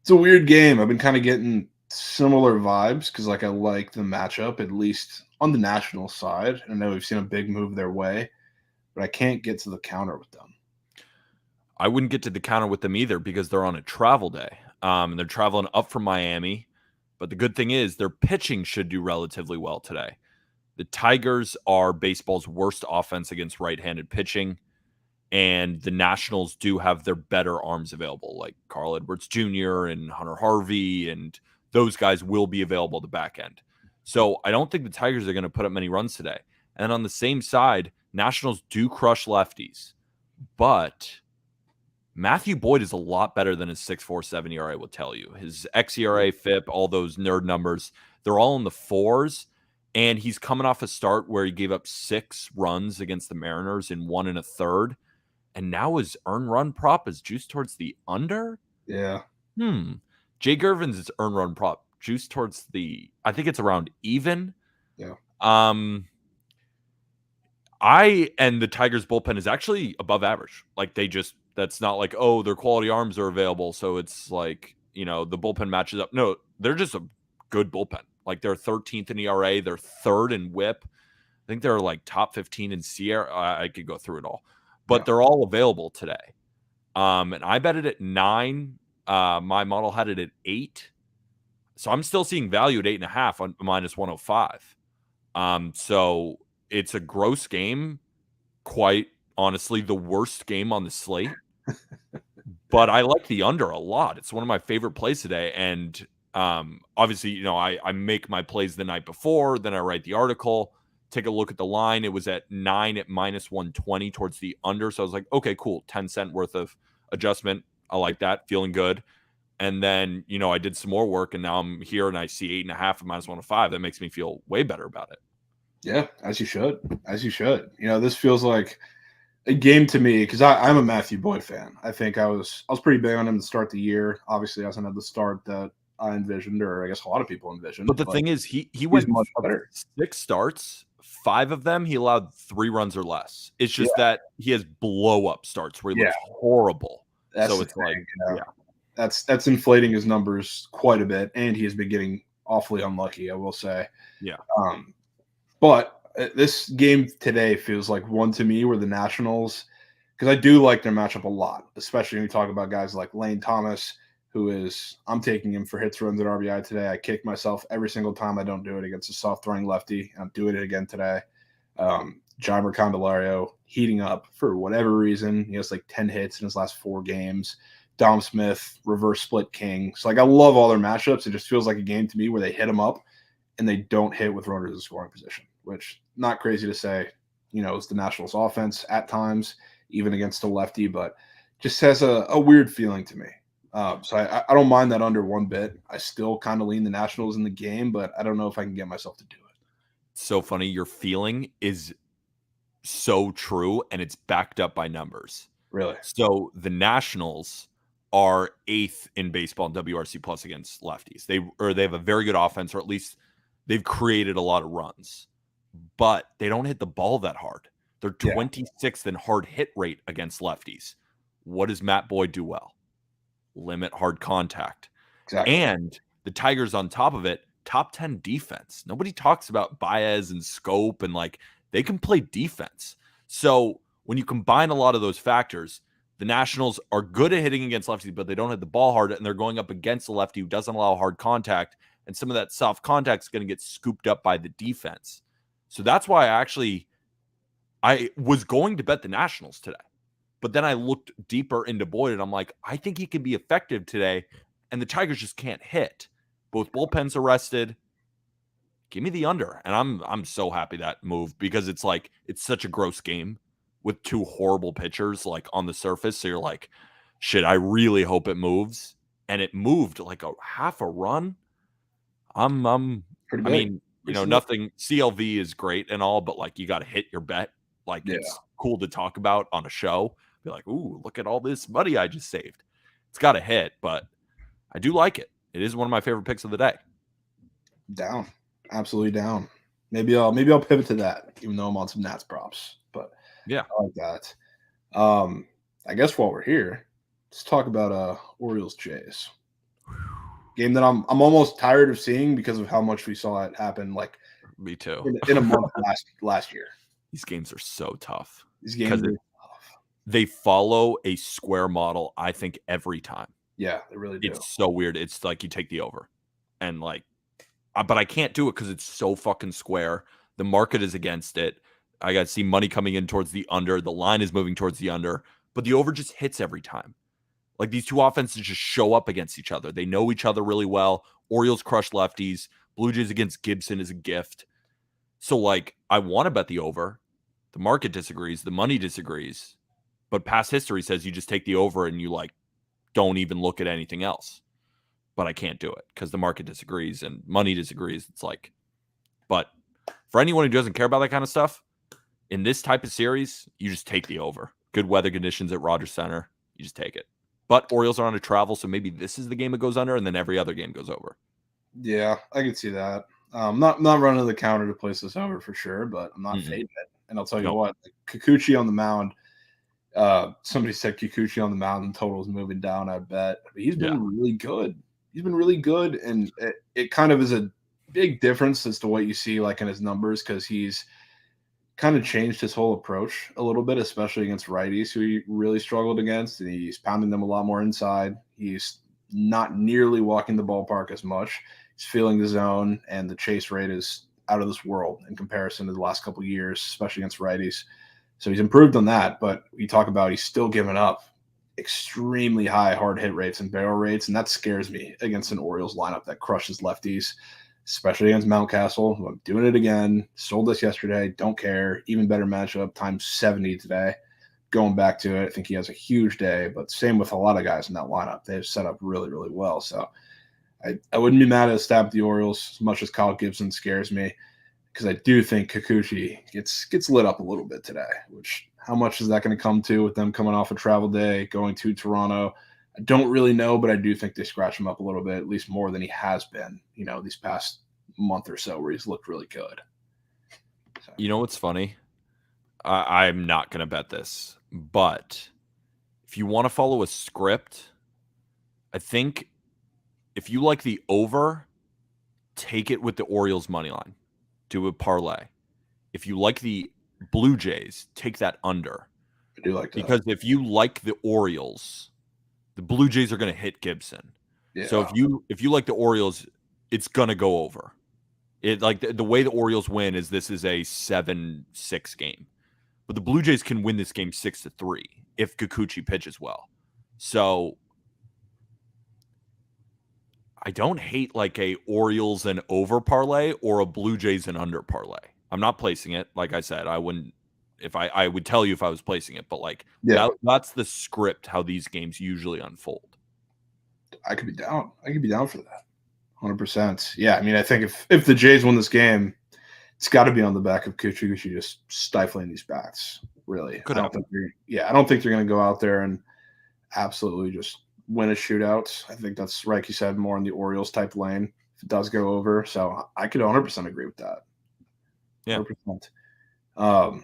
a weird game. I've been kind of getting similar vibes because like I like the matchup, at least on the national side. I know we've seen a big move their way, but I can't get to the counter with them. I wouldn't get to the counter with them either because they're on a travel day. And they're traveling up from Miami. But the good thing is their pitching should do relatively well today. The Tigers are baseball's worst offense against right-handed pitching, and the Nationals do have their better arms available, like Carl Edwards Jr. and Hunter Harvey, and those guys will be available at the back end. So I don't think the Tigers are going to put up many runs today. And on the same side, Nationals do crush lefties, but Matthew Boyd is a lot better than his 6.47 ERA, I will tell you. His xERA, FIP, all those nerd numbers, they're all in the fours. And he's coming off a start where he gave up 6 runs against the Mariners in 1 1/3. And now his earned run prop is juiced towards the under? Yeah. Jay Gervin's earned run prop juiced towards I think it's around even. Yeah. And the Tigers bullpen is actually above average. Like that's not like, oh, their quality arms are available, so it's like, the bullpen matches up. No, they're just a good bullpen. Like they're 13th in ERA, they're third in WHIP. I think they're like top 15 in Sierra. I could go through it all, but they're all available today. And I bet it at 9. My model had it at 8. So I'm still seeing value at 8.5 on minus 105. So it's a gross game. Quite honestly, the worst game on the slate. But I like the under a lot. It's one of my favorite plays today. And obviously, I make my plays the night before, then I write the article, take a look at the line. It was at 9 at minus 120 towards the under. So I was like, okay, cool. 10-cent worth of adjustment. I like that. Feeling good. And then, I did some more work, and now I'm here and I see 8.5 at minus 105. That makes me feel way better about it. Yeah, as you should. As you should. This feels like a game to me because I'm a Matthew Boyd fan. I think I was pretty big on him to start the year. Obviously, hasn't had the start that I envisioned, or I guess a lot of people envisioned. But the thing is, he went much better. 6 starts. 5 of them he allowed 3 runs or less. It's just that he has blow up starts where he looks horrible. That's so it's like, that's inflating his numbers quite a bit, and he has been getting awfully unlucky, I will say. Yeah. But this game today feels like one to me where the Nationals, because I do like their matchup a lot, especially when you talk about guys like Lane Thomas, I'm taking him for hits, runs, and RBI today. I kick myself every single time I don't do it against a soft throwing lefty. I'm doing it again today. Jeimer Candelario heating up for whatever reason. He has like 10 hits in his last 4 games. Dom Smith, reverse split king. So, I love all their matchups. It just feels like a game to me where they hit them up and they don't hit with runners in scoring position, which not crazy to say, it's the Nationals offense at times, even against a lefty, but just has a weird feeling to me. So I don't mind that under one bit. I still kind of lean the Nationals in the game, but I don't know if I can get myself to do it. So funny. Your feeling is so true, and it's backed up by numbers. Really? So the Nationals are 8th in baseball in WRC plus against lefties. They have a very good offense, or at least they've created a lot of runs, but they don't hit the ball that hard. They're 26th in hard hit rate against lefties. What does Matt Boyd do well? Limit hard contact. Exactly. And the Tigers on top of it, top 10 defense. Nobody talks about Baez and Scope, and they can play defense. So when you combine a lot of those factors, the Nationals are good at hitting against lefties, but they don't hit the ball hard, and they're going up against a lefty who doesn't allow hard contact, and some of that soft contact is going to get scooped up by the defense. So that's why I was going to bet the Nationals today. But then I looked deeper into Boyd, and I'm like, I think he can be effective today, and the Tigers just can't hit. Both bullpens are rested. Give me the under. And I'm so happy that moved, because it's such a gross game with 2 horrible pitchers on the surface. So you're like, shit, I really hope it moves. And it moved like a half a run. Nothing. CLV is great and all, but you got to hit your bet. It's cool to talk about on a show. Be like, ooh, look at all this money I just saved. It's got to hit, but I do like it. It is one of my favorite picks of the day. Down. Absolutely down. Maybe I'll pivot to that, even though I'm on some Nats props. But yeah, I like that. I guess while we're here, let's talk about Orioles Jays. Game that I'm almost tired of seeing because of how much we saw it happen. Me too. In a month last year. These games are so tough. These games are tough. They follow a square model, I think, every time. Yeah, they really do. It's so weird. It's like you take the over, and but I can't do it because it's so fucking square. The market is against it. I got to see money coming in towards the under. The line is moving towards the under, but the over just hits every time. These two offenses just show up against each other. They know each other really well. Orioles crush lefties. Blue Jays against Gibson is a gift. So I want to bet the over. The market disagrees. The money disagrees. But past history says you just take the over and you don't even look at anything else. But I can't do it because the market disagrees and money disagrees. It's but for anyone who doesn't care about that kind of stuff, in this type of series, you just take the over. Good weather conditions at Rogers Center. You just take it. But Orioles are on a travel, so maybe this is the game that goes under, and then every other game goes over. Yeah, I can see that. Not running the counter to place this over for sure, but I'm not fading it. And I'll tell you what, like Kikuchi on the mound. Somebody said Kikuchi on the mound and total is moving down. I bet he's been really good. He's been really good, and it kind of is a big difference as to what you see like in his numbers because he's kind of changed his whole approach a little bit, especially against righties who he really struggled against, and he's pounding them a lot more inside. He's not nearly walking the ballpark as much. He's feeling the zone, and the chase rate is out of this world in comparison to the last couple of years, especially against righties. So he's improved on that, but we talk about he's still giving up extremely high hard hit rates and barrel rates, and that scares me against an Orioles lineup that crushes lefties, especially against Mountcastle. I'm doing it again. Sold this yesterday. Don't care. Even better matchup, times 70 today. Going back to it, I think he has a huge day, but same with a lot of guys in that lineup. They've set up really, really well. So I wouldn't be mad at a stab at the Orioles as much as Kyle Gibson scares me because I do think Kikuchi gets lit up a little bit today, which how much is that going to come to with them coming off a travel day, going to Toronto? I don't really know, but I do think they scratch him up a little bit, at least more than he has been, these past month or so where he's looked really good. So. You know what's funny? I'm not going to bet this, but if you want to follow a script, I think if you like the over, take it with the Orioles money line. Do a parlay. If you like the Blue Jays, take that under. I do like that. Because if you like the Orioles, the Blue Jays are going to hit Gibson. Yeah. So if you like the Orioles, it's going to go over. It like the way the Orioles win is this is a 7-6 game. But the Blue Jays can win this game 6-3 if Kikuchi pitches well. So I don't hate like a Orioles and over parlay or a Blue Jays and under parlay. I'm not placing it. Like I said, I wouldn't if I would tell you if I was placing it, but like that's the script how these games usually unfold. I could be down. I could be down for that. 100%. Yeah, I mean, I think if the Jays win this game, it's got to be on the back of Kikuchi just stifling these bats. Really, I don't think they're going to go out there and absolutely just win a shootout. I think that's right. You said more in the Orioles type lane if it does go over. So I could 100% agree with that. Yeah. 100%.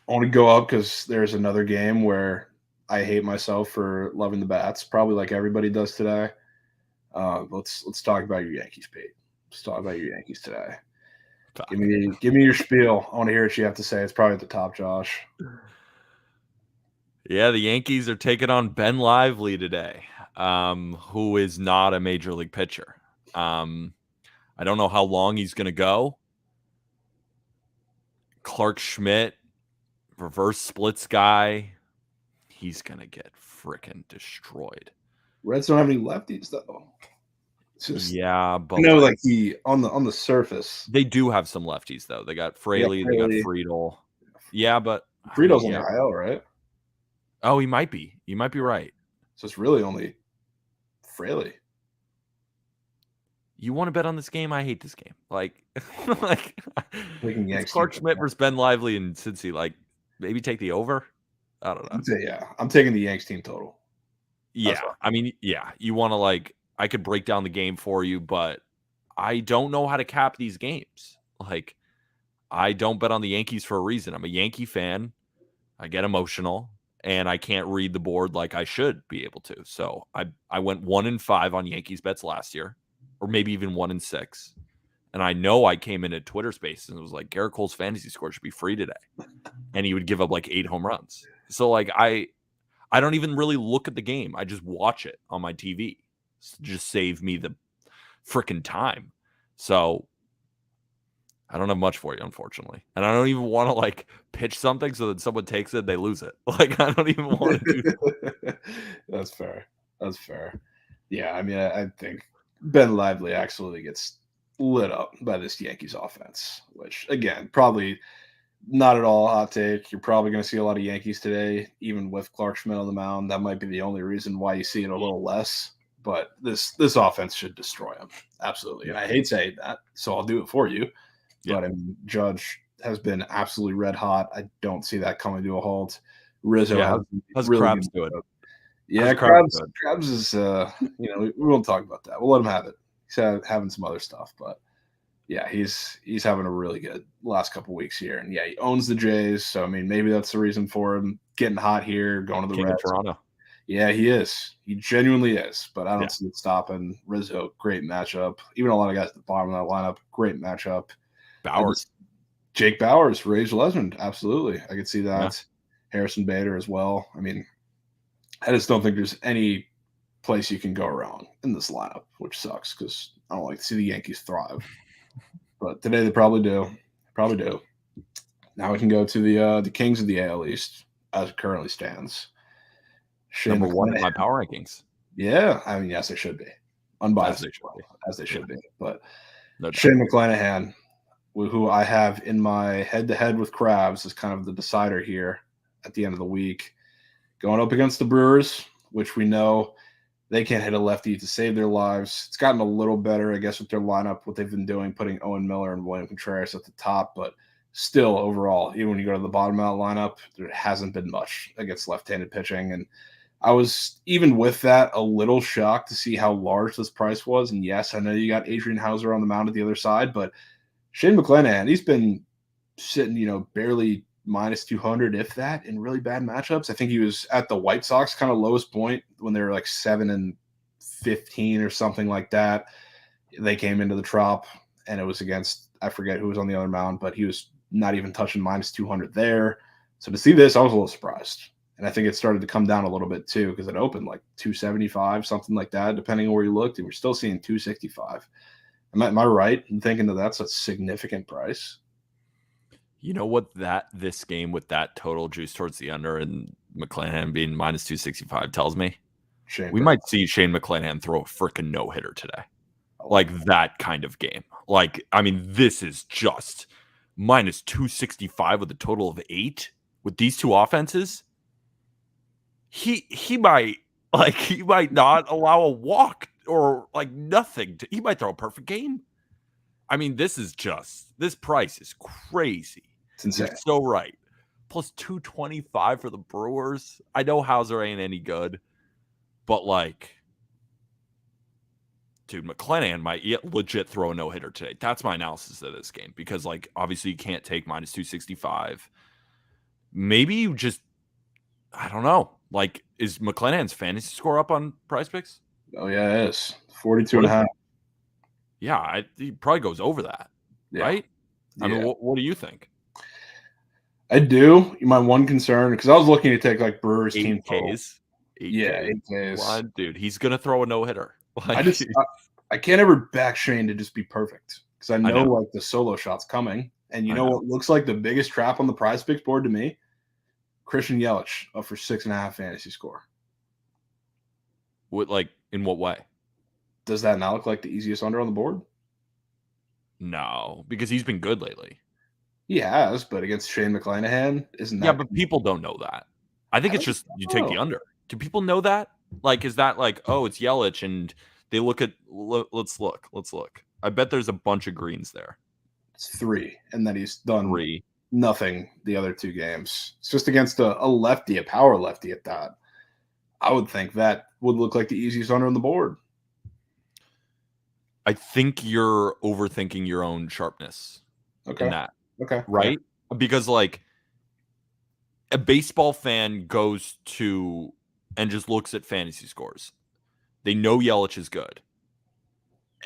I want to go up because there's another game where I hate myself for loving the bats, probably like everybody does today. Let's talk about your Yankees, Pete. Let's talk about your Yankees today. Give me your spiel. I want to hear what you have to say. It's probably at the top, Josh. Yeah, the Yankees are taking on Ben Lively today, who is not a major league pitcher. I don't know how long he's going to go. Clark Schmidt, reverse splits guy, he's going to get freaking destroyed. Reds don't have any lefties, though. But like he on the surface, they do have some lefties though. They got Fraley, they got Friedel. Yeah, but Friedel's on the IL, right? Oh, he might be. You might be right. So it's really only Fraley. You want to bet on this game? I hate this game. Like it's Clark Schmidt versus Ben Lively and Cincy. Like maybe take the over. I don't know. I'm taking the Yanks team total. Yeah, I mean, you want to I could break down the game for you, but I don't know how to cap these games. Like, I don't bet on the Yankees for a reason. I'm a Yankee fan. I get emotional, and I can't read the board like I should be able to. So I went 1-5 on Yankees bets last year, or maybe even 1-6. And I know I came in at Twitter Spaces and was like, Garrett Cole's fantasy score should be free today. And he would give up 8 home runs. So I don't even really look at the game. I just watch it on my TV. Just save me the freaking time. So I don't have much for you, unfortunately. And I don't even want to pitch something so that someone takes it and they lose it. I don't even want to do that. That's fair. Yeah, I mean, I think Ben Lively absolutely gets lit up by this Yankees offense, which, again, probably not at all a hot take. You're probably going to see a lot of Yankees today, even with Clark Schmidt on the mound. That might be the only reason why you see it a little less. But this offense should destroy him. Absolutely. And I hate saying that, so I'll do it for you. Yeah. But I mean, Judge has been absolutely red hot. I don't see that coming to a halt. Rizzo how's really Krabs doing? Yeah, Krabs is we won't talk about that. We'll let him have it. He's having some other stuff, but Yeah, he's having a really good last couple weeks here, and yeah, he owns the Jays. So I mean, maybe that's the reason for him getting hot here, going to the King of Reds. Toronto. Yeah, he is. He genuinely is. But I don't Yeah. see it stopping. Rizzo, great matchup. Even a lot of guys at the bottom of that lineup, great matchup. Bowers. Jake Bowers, Rage Legend, absolutely. I could see that. Yeah. Harrison Bader as well. I mean, I just don't think there's any place you can go wrong in this lineup, which sucks because I don't like to see the Yankees thrive. But today they probably do. Probably do. Now we can go to the Kings of the AL East as it currently stands. Number one in my power rankings. Yeah, I mean, yes, they should be unbiased as they should be. But Shane McClanahan, who I have in my head-to-head with Krabs, is kind of the decider here at the end of the week, going up against the Brewers, which we know they can't hit a lefty to save their lives. It's gotten a little better, I guess, with their lineup, what they've been doing, putting Owen Miller and William Contreras at the top. But still, overall, even when you go to the bottom of that lineup, there hasn't been much against left-handed pitching. And I was, even with that, a little shocked to see how large this price was. And yes, I know you got Adrian Hauser on the mound at the other side, but Shane McClanahan, he's been sitting, barely minus 200, if that, in really bad matchups. I think he was at the White Sox kind of lowest point when they were like 7-15 or something like that. They came into the Trop, and it was against, I forget who was on the other mound, but he was not even touching minus 200 there. So to see this, I was a little surprised. And I think it started to come down a little bit too, because it opened like 275, something like that, depending on where you looked, and we're still seeing 265. Am I right in thinking that that's a significant price? You know what this game with that total juice towards the under and McClanahan being minus 265 tells me? We might see Shane McClanahan throw a freaking no-hitter today. Like that kind of game. Like, I mean, this is just minus 265 with a total of 8 with these two offenses. He might not allow a walk or like nothing. He might throw a perfect game. I mean, this price is crazy. It's insane. You're so right. Plus 225 for the Brewers. I know Hauser ain't any good, but like, dude, McClanahan might legit throw a no-hitter today. That's my analysis of this game because, like, obviously you can't take minus 265. Maybe you just, I don't know. Like, is McClanahan's fantasy score up on Prize Picks? Oh, yeah, it is. 42.5. Yeah, he probably goes over that, right? I mean, what do you think? I do. My one concern, because I was looking to take like Brewers team Ks. 8 Ks. Well, dude, he's gonna throw a no hitter. Like, I can't ever back Shane to just be perfect because I know like the solo shot's coming, and you know what looks like the biggest trap on the Prize Picks board to me? Christian Yelich up for 6.5 fantasy score. What, like, in what way? Does that not look like the easiest under on the board? No, because he's been good lately. He has, but against Shane McClanahan, isn't that? Yeah, but people don't know that. I think it's just you take the under. Do people know that? Like, is that like, oh, it's Yelich, and they look at? Let's look. I bet there's a bunch of greens there. It's 3, and then he's done nothing the other 2 games. It's just against a lefty, a power lefty at that. I would think that would look like the easiest under on the board. I think you're overthinking your own sharpness in that. Okay. Right? Because like a baseball fan goes to and just looks at fantasy scores. They know Yelich is good.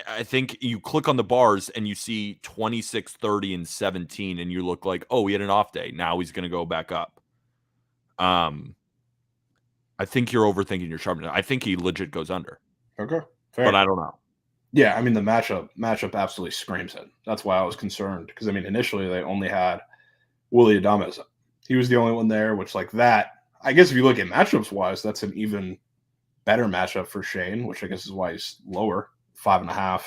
I think you click on the bars and you see 26, 30, and 17, and you look like, oh, he had an off day. Now he's going to go back up. I think you're overthinking your sharpness. I think he legit goes under. Okay. Fair. But I don't know. Yeah, I mean, the matchup absolutely screams it. That's why I was concerned because, I mean, initially they only had Willy Adames. He was the only one there, which like that, I guess if you look at matchups-wise, that's an even better matchup for Shane, which I guess is why he's lower, 5.5.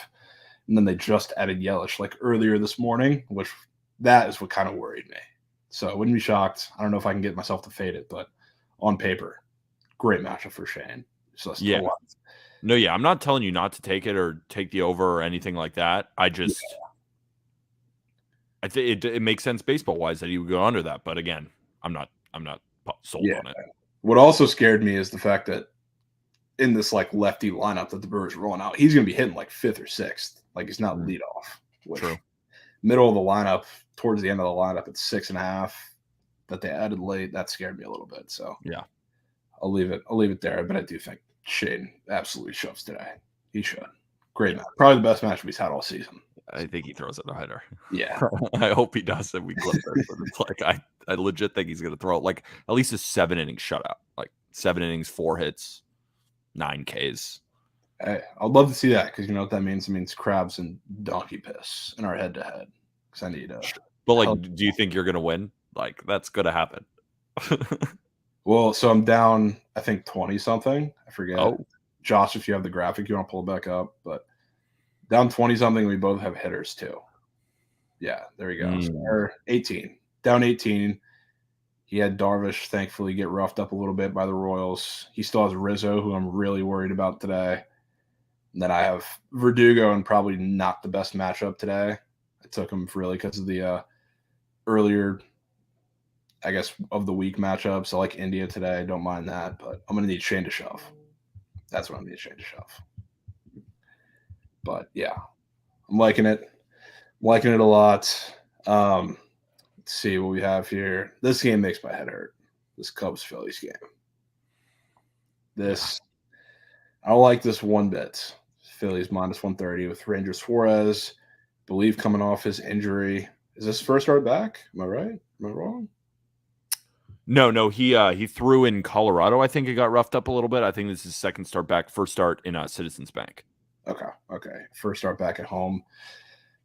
And then they just added Yelich like earlier this morning, which that is what kind of worried me. So I wouldn't be shocked. I don't know if I can get myself to fade it, but on paper, great matchup for Shane. So No, yeah, I'm not telling you not to take it or take the over or anything like that. I think it makes sense baseball wise that he would go under that. But again, I'm not sold on it. What also scared me is the fact that in this like lefty lineup that the Brewers are rolling out, he's going to be hitting like 5th or 6th. Like he's not lead off. Which, True. middle of the lineup, towards the end of the lineup at 6.5 that they added late, that scared me a little bit. So Yeah. I'll leave it there. But I do think Shaden absolutely shoves today. He should. Great match. Probably the best match he's had all season. I think he throws it a hitter. Yeah. I hope he does, and we clip it. But it's like I legit think he's going to throw like at least a 7-inning shutout, like 7 innings, 4 hits, 9 Ks. Hey, I'd love to see that because you know what that means. It means crabs and donkey piss in our head-to-head. Because I need But like, do you think you're going to win? Like, that's going to happen. Well, so I'm down, I think 20 something. I forget. Oh. Josh, if you have the graphic, you want to pull it back up. But down 20 something, we both have hitters too. Yeah, there we go. So we're 18. Down 18. He had Darvish, thankfully, get roughed up a little bit by the Royals. He still has Rizzo, who I'm really worried about today. And then I have Verdugo, and probably not the best matchup today. I took him really because of the earlier, I guess, of the week matchups. I like India today. Don't mind that. But I'm going to need Shane to shove. That's what I'm going to need Shane to shove. But, yeah, I'm liking it. I'm liking it a lot. Let's see what we have here. This game makes my head hurt. This Cubs-Phillies game. I don't like this one bit. Phillies minus 130 with Ranger Suarez. Believe coming off his injury. Is this first start back? Am I right? Am I wrong? No. He threw in Colorado. I think it got roughed up a little bit. I think this is second start back. First start in Citizens Bank. Okay. First start back at home.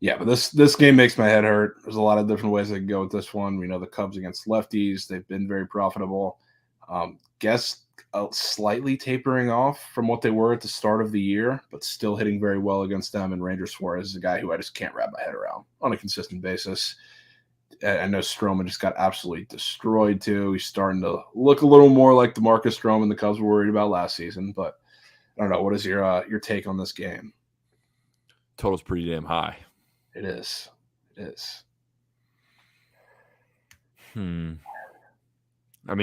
Yeah, but this game makes my head hurt. There's a lot of different ways I can go with this one. We know the Cubs against lefties. They've been very profitable. Guess slightly tapering off from what they were at the start of the year, but still hitting very well against them. And Ranger Suarez is a guy who I just can't wrap my head around on a consistent basis. I know Stroman just got absolutely destroyed too. He's starting to look a little more like the Marcus Stroman the Cubs were worried about last season. But I don't know. What is your take on this game? Total's pretty damn high. It is. I mean,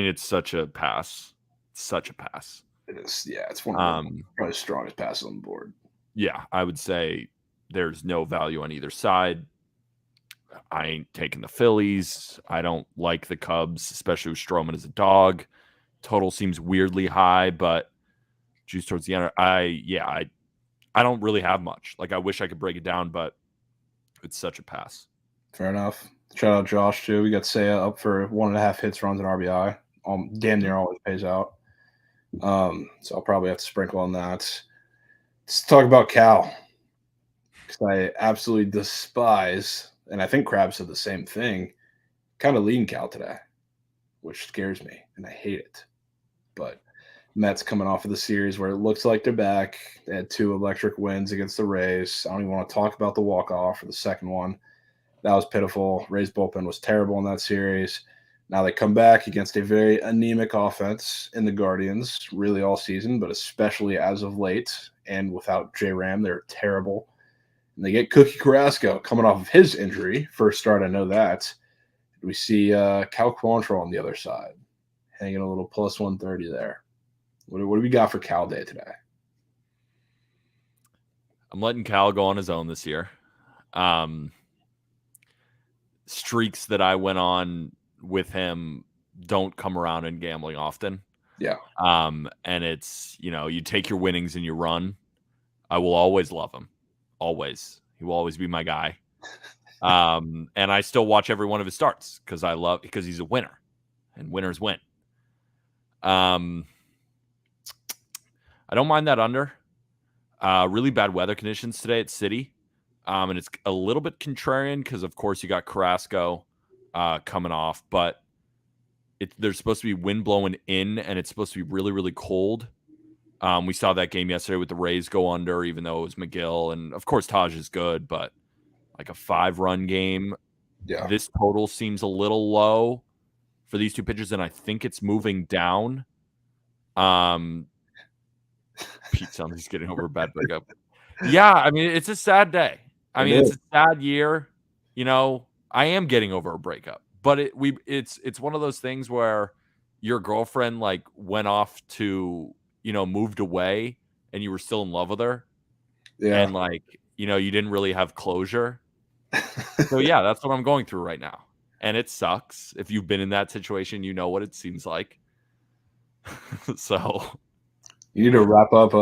it's such a pass. It is. Yeah, it's one of the probably strongest passes on the board. Yeah, I would say there's no value on either side. I ain't taking the Phillies. I don't like the Cubs, especially with Stroman as a dog. Total seems weirdly high, but juice towards the end. I don't really have much. Like, I wish I could break it down, but it's such a pass. Fair enough. Shout out Josh too. We got Seiya up for 1.5 hits, runs, and RBI. Damn near always pays out. So I'll probably have to sprinkle on that. Let's talk about Cal, because I absolutely despise, and I think Krabs said the same thing, kind of leading Cal today, which scares me, and I hate it. But Mets coming off of the series where it looks like they're back. They had 2 electric wins against the Rays. I don't even want to talk about the walk-off or the second one. That was pitiful. Rays bullpen was terrible in that series. Now they come back against a very anemic offense in the Guardians, really all season, but especially as of late. And without J-Ram, they're terrible. And they get Cookie Carrasco coming off of his injury. First start, I know that. We see Cal Quantrill on the other side, hanging a little plus 130 there. What do we got for Cal Day today? I'm letting Cal go on his own this year. Streaks that I went on with him don't come around in gambling often. Yeah. And it's, you take your winnings and you run. I will always love him. Always. He will always be my guy. And I still watch every one of his starts because he's a winner and winners win. I don't mind that under. Really bad weather conditions today at City. And it's a little bit contrarian because, of course, you got Carrasco coming off. But there's supposed to be wind blowing in, and it's supposed to be really, really cold. We saw that game yesterday with the Rays go under, even though it was McGill. And, of course, Taj is good. But like a 5-run game, This total seems a little low for these two pitchers, and I think it's moving down. Pete sounds he's getting over a bad breakup. Yeah, I mean, it's a sad day. It's a sad year. I am getting over a breakup, but it's one of those things where your girlfriend went off to, moved away and you were still in love with her. Yeah. And you didn't really have closure. So yeah, that's what I'm going through right now. And it sucks. If you've been in that situation, you know what it seems like. So You need to wrap up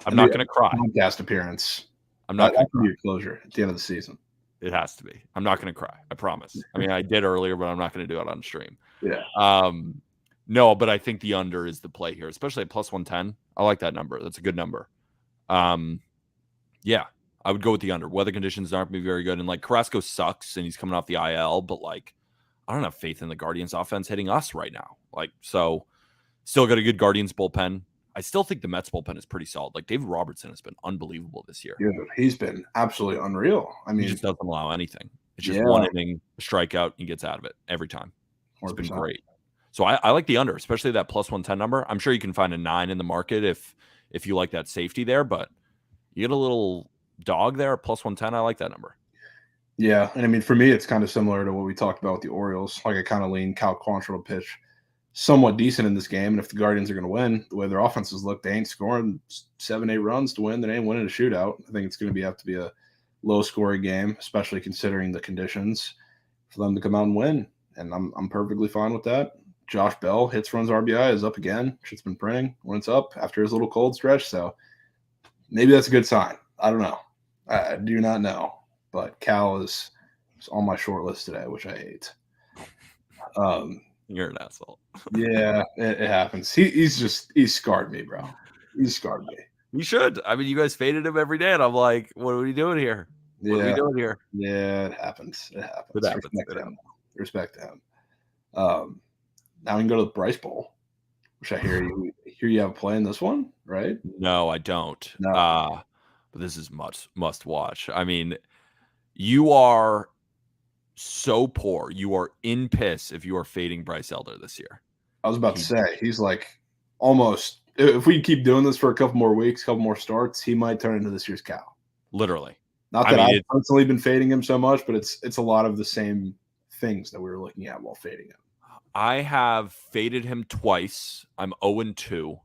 I'm not going to cry. podcast appearance. I'm not going to That could cry. be your closure at the end of the season. It has to be. I'm not going to cry. I promise. I mean, I did earlier, but I'm not going to do it on stream. Yeah. No, but I think the under is the play here, especially at plus 110. I like that number. That's a good number. Yeah, I would go with the under. Weather conditions aren't going to be very good. And like Carrasco sucks and he's coming off the IL, but like, I don't have faith in the Guardians offense hitting us right now. Like, so still got a good Guardians bullpen. I still think the Mets bullpen is pretty solid. Like David Robertson has been unbelievable this year. Dude, he's been absolutely unreal. I mean, he just doesn't allow anything. It's just Yeah. one inning, a strikeout, he gets out of it every time. It's been 100%. great. So I like the under, especially that plus 110 number. I'm sure you can find a 9 in the market if you like that safety there, but you get a little dog there, plus 110. I like that number. Yeah, and I mean, for me, it's kind of similar to what we talked about with the Orioles. Like I kind of lean Cal Quantrill to pitch somewhat decent in this game, and if the Guardians are going to win, the way their offenses look, they ain't scoring 7-8 runs to win. They ain't winning a shootout. I think it's going to have to be a low-scoring game, especially considering the conditions, for them to come out and win. And I'm perfectly fine with that. Josh Bell hits, runs, RBI is up again. Shit's been printing when it's up after his little cold stretch. So maybe that's a good sign. I don't know. I do not know. But Cal is on my short list today, which I hate. You're an asshole. Yeah, it happens. He's scarred me, bro. He's scarred me. You should. I mean, you guys faded him every day, and I'm like, what are we doing here? What are we doing here? Yeah, it happens. It happens. Respect to him. Now we can go to the Bryce Bowl, which I hear you have a play in this one, right? No, I don't. No. But this is must watch. I mean, you are so poor. You are in piss if you are fading Bryce Elder this year. I was about to say, he's like almost, if we keep doing this for a couple more weeks, couple more starts, he might turn into this year's Cal. Literally. Not that I've personally been fading him so much, but it's a lot of the same things that we were looking at while fading him. I have faded him twice. I'm 0-2,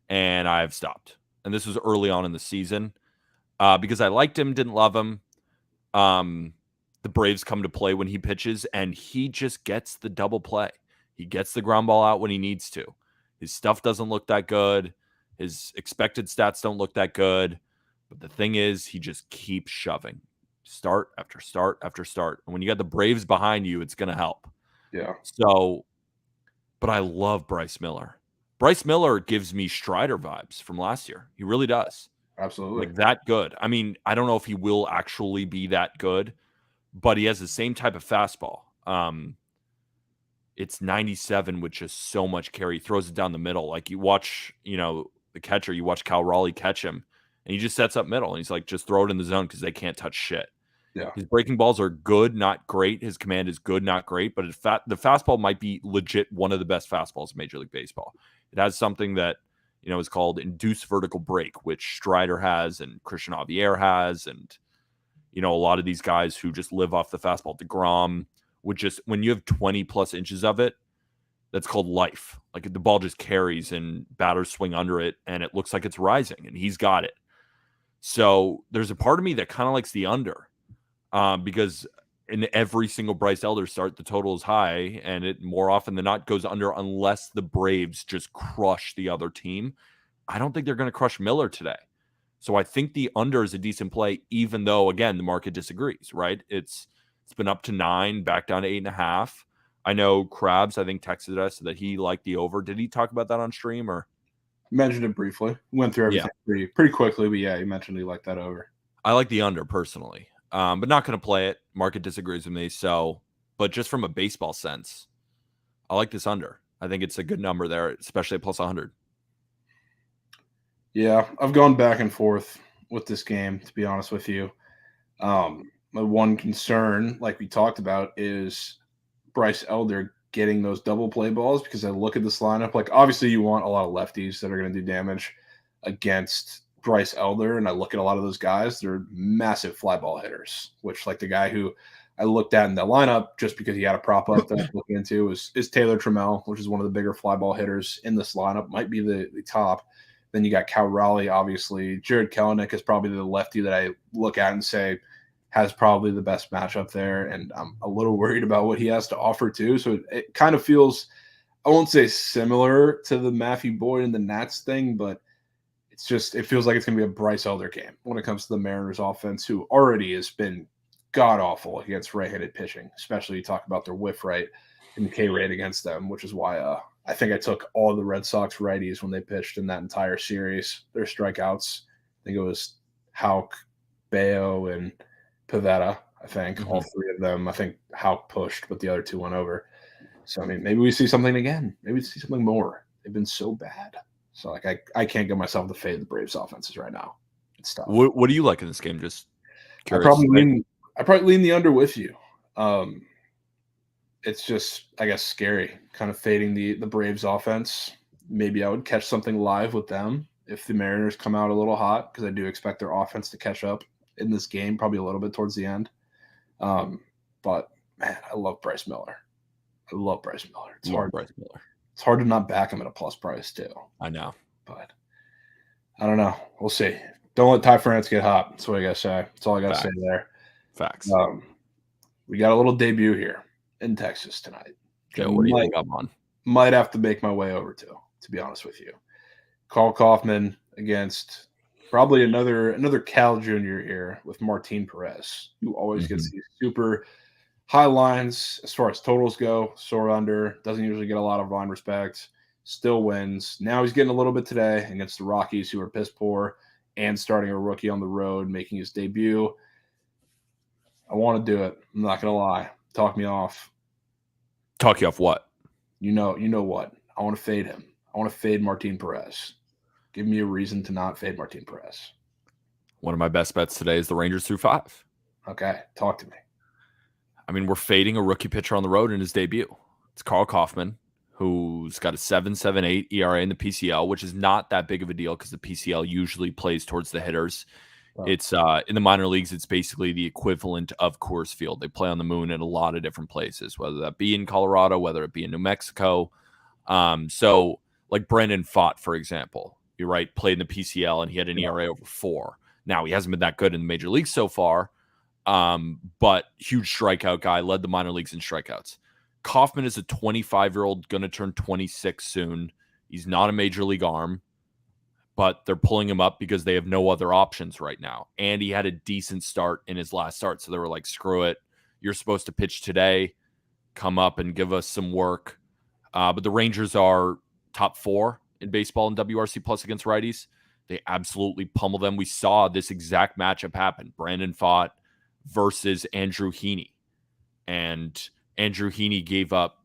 and I've stopped. And this was early on in the season because I liked him, didn't love him. The Braves come to play when he pitches, and he just gets the double play. He gets the ground ball out when he needs to. His stuff doesn't look that good. His expected stats don't look that good. But the thing is, he just keeps shoving. Start after start after start. And when you got the Braves behind you, it's going to help. Yeah. So, but I love Bryce Miller. Bryce Miller gives me Strider vibes from last year. He really does. Absolutely. Like that good. I mean, I don't know if he will actually be that good, but he has the same type of fastball. It's 97 with just so much carry. He throws it down the middle. Like you watch, the catcher, you watch Cal Raleigh catch him, and he just sets up middle. And he's like, just throw it in the zone because they can't touch shit. Yeah. His breaking balls are good, not great. His command is good, not great. But the fastball might be legit one of the best fastballs in Major League Baseball. It has something that, is called induced vertical break, which Strider has and Christian Javier has. And, a lot of these guys who just live off the fastball. DeGrom would just, when you have 20 plus inches of it, that's called life. Like the ball just carries and batters swing under it and it looks like it's rising and he's got it. So there's a part of me that kind of likes the under because in every single Bryce Elder start, the total is high and it more often than not goes under unless the Braves just crush the other team. I don't think they're going to crush Miller today. So I think the under is a decent play, even though, again, the market disagrees, right? It's been up to 9, back down to 8.5. I know Krabs, I think, texted us that he liked the over. Did he talk about that on stream or? Mentioned it briefly. Went through everything pretty quickly, but yeah, he mentioned he liked that over. I like the under personally, but not going to play it. Market disagrees with me. So, but just from a baseball sense, I like this under. I think it's a good number there, especially at plus 100. Yeah, I've gone back and forth with this game, to be honest with you. My one concern, like we talked about, is Bryce Elder getting those double play balls because I look at this lineup. Like, obviously, you want a lot of lefties that are going to do damage against Bryce Elder, and I look at a lot of those guys. They're massive fly ball hitters, which, like, the guy who I looked at in the lineup just because he had a prop up that I was looking into is Taylor Trammell, which is one of the bigger fly ball hitters in this lineup, might be the top. Then you got Cal Raleigh, obviously. Jared Kelenic is probably the lefty that I look at and say has probably the best matchup there, and I'm a little worried about what he has to offer too. So it kind of feels, I won't say similar to the Matthew Boyd and the Nats thing, but it feels like it's going to be a Bryce Elder game when it comes to the Mariners offense, who already has been god awful against right-handed pitching, especially you talk about their whiff rate and the K rate against them, which is why I think I took all the Red Sox righties when they pitched in that entire series. Their strikeouts, I think it was Houck, Bayo, and Pivetta. I think all three of them. I think Houck pushed, but the other two went over. So I mean, maybe we see something again. Maybe we see something more. They've been so bad. So like I can't get myself to fade the Braves offenses right now. It's tough. What do you like in this game? Just curious. I probably lean the under with you. It's just, I guess, scary, kind of fading the Braves offense. Maybe I would catch something live with them if the Mariners come out a little hot, because I do expect their offense to catch up in this game, probably a little bit towards the end. But man, I love Bryce Miller. It's hard to not back him at a plus price too. I know, but I don't know. We'll see. Don't let Ty France get hot. That's what I gotta say. That's all I gotta say there. Facts. We got a little debut here in Texas tonight. Okay, what do you think I'm on? Might have to make my way over to be honest with you. Carl Kaufman against probably another Cal Jr. here with Martin Perez, who always gets these super high lines as far as totals go. Sore under, doesn't usually get a lot of line respect, still wins. Now he's getting a little bit today against the Rockies, who are piss poor, and starting a rookie on the road, making his debut. I want to do it. I'm not going to lie. Talk me off. Talk you off what? You know what? I want to fade him. I want to fade Martin Perez. Give me a reason to not fade Martin Perez. One of my best bets today is the Rangers through 5. Okay, talk to me. I mean, we're fading a rookie pitcher on the road in his debut. It's Carl Kaufman, who's got a 7.78 ERA in the PCL, which is not that big of a deal because the PCL usually plays towards the hitters. Wow. It's in the minor leagues, it's basically the equivalent of Coors Field. They play on the moon in a lot of different places, whether that be in Colorado, whether it be in New Mexico. So like Brandon Pfaadt, for example, you're right, played in the PCL and he had an ERA over 4. Now he hasn't been that good in the major leagues so far. But huge strikeout guy, led the minor leagues in strikeouts. Kaufman is a 25-year-old, going to turn 26 soon. He's not a major league arm, but they're pulling him up because they have no other options right now. And he had a decent start in his last start. So they were like, screw it. You're supposed to pitch today. Come up and give us some work. But the Rangers are top 4 in baseball in WRC plus against righties. They absolutely pummel them. We saw this exact matchup happen. Brandon Pfaadt versus Andrew Heaney. And Andrew Heaney gave up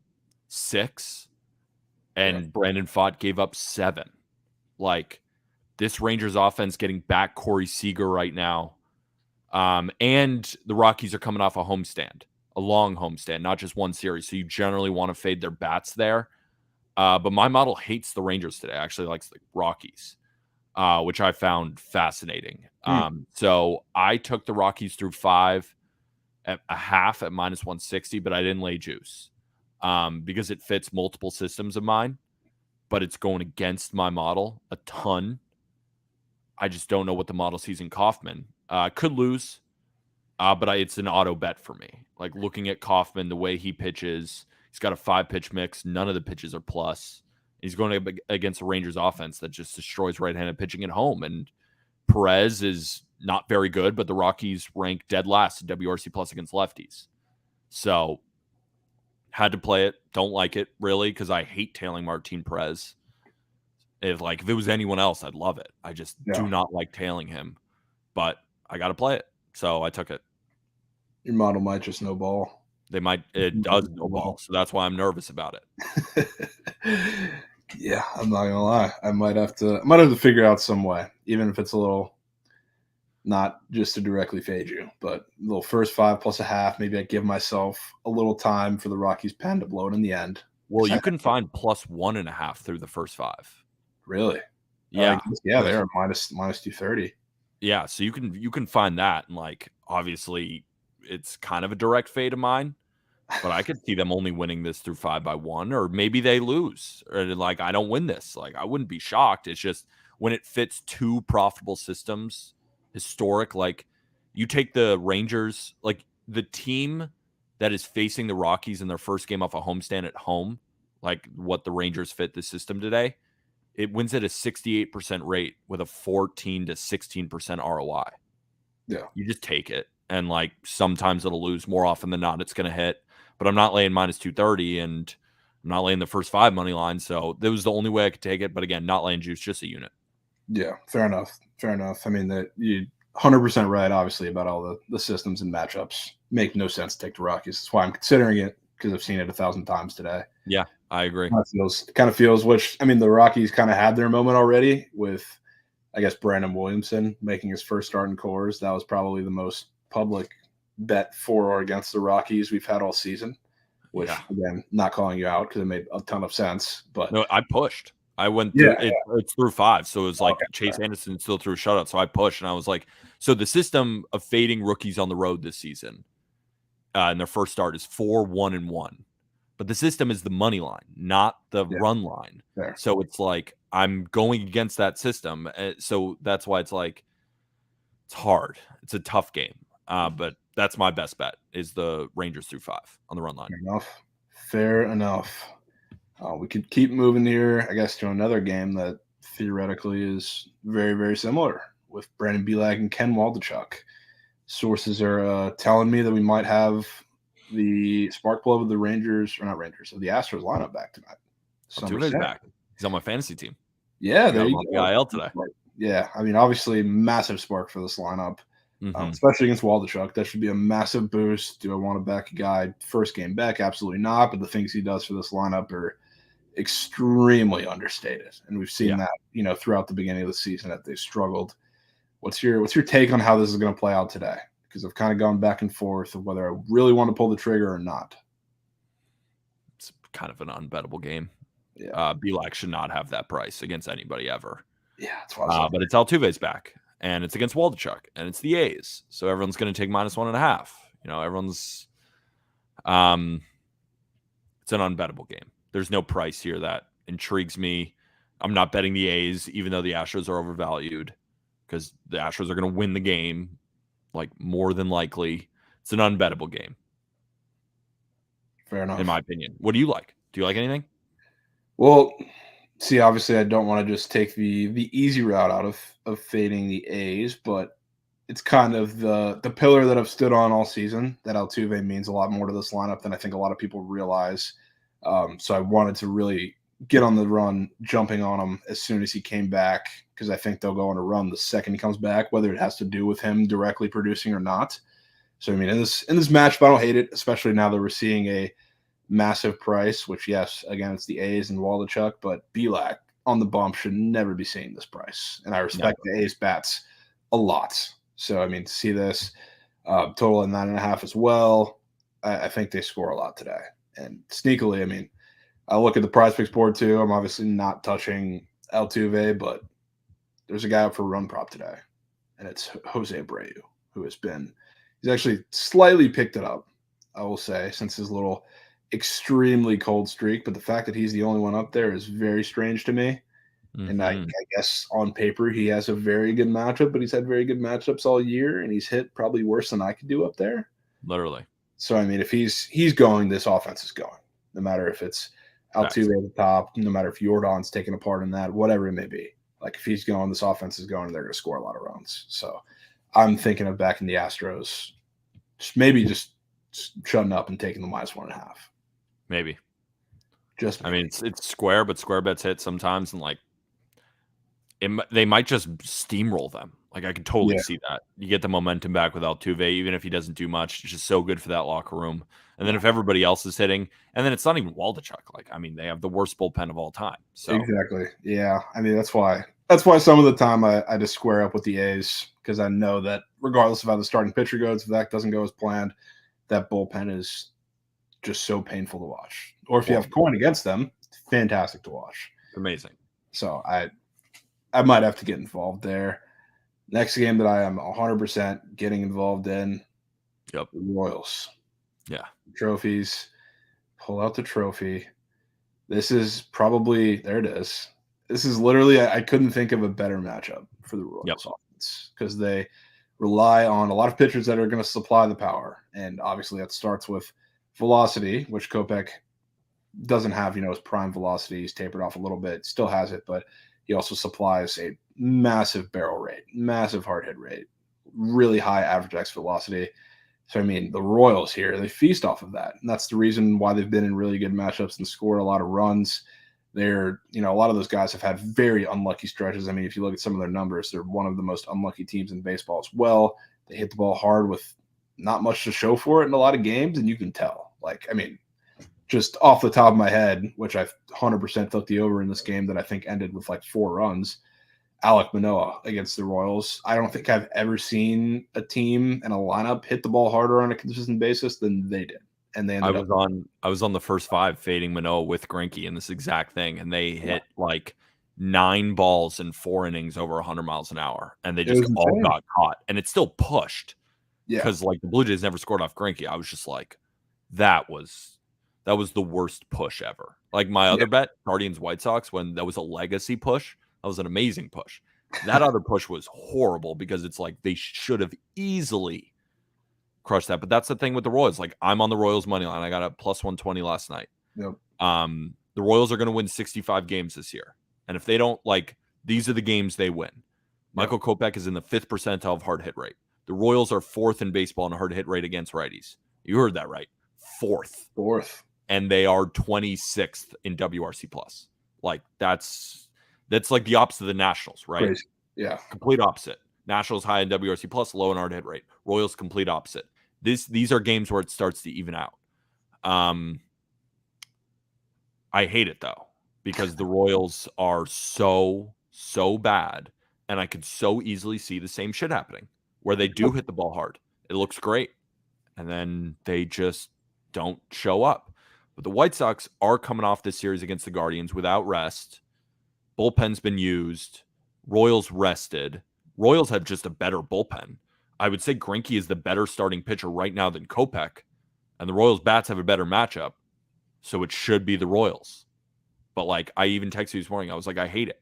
6 and Brandon Pfaadt gave up 7. Like, this Rangers offense getting back Corey Seager right now. And the Rockies are coming off a homestand, a long homestand, not just one series. So you generally want to fade their bats there. But my model hates the Rangers today. Actually likes the Rockies, which I found fascinating. So I took the Rockies through 5 at a half at -160, but I didn't lay juice because it fits multiple systems of mine, but it's going against my model a ton. I just don't know what the model sees in Kaufman. Could lose, but it's an auto bet for me. Like, looking at Kaufman, the way he pitches, he's got a 5-pitch mix. None of the pitches are plus. He's going against a Rangers offense that just destroys right-handed pitching at home. And Perez is not very good, but the Rockies rank dead last in WRC plus against lefties. So had to play it. Don't like it, really, because I hate tailing Martin Perez. If it was anyone else, I'd love it. I just do not like tailing him. But I got to play it. So I took it. Your model might just snowball. It does snowball. So that's why I'm nervous about it. Yeah, I'm not gonna lie. I might have to figure out some way, even if it's a little, not just to directly fade you, but a little first 5 plus a half. Maybe I give myself a little time for the Rockies pen to blow it in the end. Well, you can find +1.5 through the first 5. Really? Yeah. They're minus 230. Yeah, so you can find that, and obviously it's kind of a direct fade of mine. But I could see them only winning this through 5 by 1, or maybe they lose, or I don't win this. I wouldn't be shocked. It's just when it fits 2 profitable systems, historic, You take the Rangers, like the team that is facing the Rockies in their first game off a homestand at home, like what the Rangers fit the system today, it wins at a 68% rate with a 14 to 16% ROI. Yeah. You just take it. And like sometimes it'll lose, more often than not, it's going to hit. But I'm not laying minus 230 and I'm not laying the first 5 money line. So that was the only way I could take it. But again, not laying juice, just a unit. Yeah, fair enough. Fair enough. I mean, that you 100% right, obviously, about all the systems and matchups. Make no sense to take the Rockies. That's why I'm considering it, because I've seen it 1,000 times today. Yeah, I agree. Kind of feels, which, I mean, the Rockies kind of had their moment already with, I guess, Brandon Williamson making his first start in Coors. That was probably the most public bet for or against the Rockies we've had all season, which, again, not calling you out because it made a ton of sense. But no, I pushed. I went through it's through 5. So it was like Chase Anderson still threw a shutout. So I pushed and I was like, so the system of fading rookies on the road this season in their first start is 4-1-1. But the system is the money line, not the run line. Fair. So it's like I'm going against that system. So that's why it's like it's hard. It's a tough game. But that's my best bet is the Rangers through 5 on the run line. Fair enough. We could keep moving here, I guess, to another game that theoretically is very, very similar with Brandon Bielak and Ken Waldachuk. Sources are telling me that we might have the spark plug of the Rangers, or not Rangers, of the Astros lineup back tonight. Altuve's back. He's on my fantasy team. Yeah, there you go. IL today. Yeah, I mean, obviously, massive spark for this lineup, especially against Waldachuk. That should be a massive boost. Do I want to back a guy first game back? Absolutely not. But the things he does for this lineup are extremely understated, and we've seen that throughout the beginning of the season that they struggled. What's your take on how this is going to play out today? Because I've kind of gone back and forth of whether I really want to pull the trigger or not. It's kind of an unbettable game. Yeah, Bielak should not have that price against anybody ever. Yeah, that's why. But it's Altuve's back, and it's against Waldachuk, and it's the A's, so everyone's going to take -1.5. Everyone's. It's an unbettable game. There's no price here that intrigues me. I'm not betting the A's, even though the Astros are overvalued, because the Astros are going to win the game, like more than likely. It's an unbettable game. Fair enough. In my opinion. What do you like? Do you like anything? Well, see, obviously I don't want to just take the easy route out of fading the A's, but it's kind of the pillar that I've stood on all season, that Altuve means a lot more to this lineup than I think a lot of people realize. So I wanted to really get on the run, jumping on him as soon as he came back, because I think they'll go on a run the second he comes back, whether it has to do with him directly producing or not. So, I mean, in this matchup, I don't hate it, especially now that we're seeing a massive price, which, yes, again, it's the A's and Waldachuk, but Bielak on the bump should never be seeing this price. And I respect the A's bats a lot. So, I mean, to see this total at 9.5 as well, I think they score a lot today. And sneakily, I mean, I look at the prize picks board too. I'm obviously not touching Altuve, but there's a guy up for run prop today, and it's Jose Abreu, who he's actually slightly picked it up, I will say, since his little extremely cold streak. But the fact that he's the only one up there is very strange to me. And I guess on paper he has a very good matchup, but he's had very good matchups all year, and he's hit probably worse than I could do up there. Literally. So, I mean, if he's going, this offense is going. No matter if it's Altuve at the top, no matter if Jordan's taking a part in that, whatever it may be. Like, if he's going, this offense is going, and they're going to score a lot of runs. So I'm thinking of backing the Astros, maybe just shutting up and taking the -1.5. Maybe. I mean, it's square, but square bets hit sometimes, and like they might just steamroll them. Like, I could totally see that. You get the momentum back with Altuve, even if he doesn't do much. It's just so good for that locker room. And then if everybody else is hitting, and then it's not even Waldachuk. Like, I mean, they have the worst bullpen of all time. So exactly. Yeah. I mean, that's why some of the time I just square up with the A's, because I know that regardless of how the starting pitcher goes, if that doesn't go as planned, that bullpen is just so painful to watch. Or if you have coin against them, fantastic to watch. Amazing. So I might have to get involved there. Next game that I am 100% getting involved in, the Royals. Yeah. Trophies. Pull out the trophy. This is probably – there it is. This is literally – I couldn't think of a better matchup for the Royals offense, because they rely on a lot of pitchers that are going to supply the power. And obviously that starts with velocity, which Kopech doesn't have, his prime velocity. He's tapered off a little bit, still has it, but he also supplies a massive barrel rate, massive hard hit rate, really high average X velocity. So, the Royals here, they feast off of that. And that's the reason why they've been in really good matchups and scored a lot of runs. They're, a lot of those guys have had very unlucky stretches. If you look at some of their numbers, they're one of the most unlucky teams in baseball as well. They hit the ball hard with not much to show for it in a lot of games, and you can tell. Just off the top of my head, which I 100% took the over in this game that I think ended with 4 runs, Alek Manoah against the Royals. I don't think I've ever seen a team and a lineup hit the ball harder on a consistent basis than they did. And they ended I was on the first 5 fading Manoah with Greinke in this exact thing, and they hit 9 balls in 4 innings over 100 miles an hour, and they just all got caught, and it still pushed. Because the Blue Jays never scored off Greinke. I was just like, that was the worst push ever. My other bet, Guardians White Sox, when that was a legacy push, that was an amazing push. That other push was horrible because it's they should have easily crushed that. But that's the thing with the Royals. I'm on the Royals money line. I got a plus 120 last night. Yep. The Royals are going to win 65 games this year. And if they don't, these are the games they win. Yep. Michael Kopech is in the 5th percentile of hard hit rate. The Royals are 4th in baseball in hard hit rate against righties. You heard that right. 4th. And they are 26th in WRC plus. That's the opposite of the Nationals, right? Crazy. Yeah. Complete opposite. Nationals high in WRC plus, low in hard hit rate. Royals complete opposite. These are games where it starts to even out. I hate it though, because the Royals are so bad, and I could so easily see the same shit happening where they do hit the ball hard. It looks great, and then they just don't show up. But the White Sox are coming off this series against the Guardians without rest. Bullpen's been used. Royals rested. Royals have just a better bullpen. I would say Greinke is the better starting pitcher right now than Kopech, and the Royals bats have a better matchup, so it should be the Royals. But I even texted you this morning. I was like, I hate it.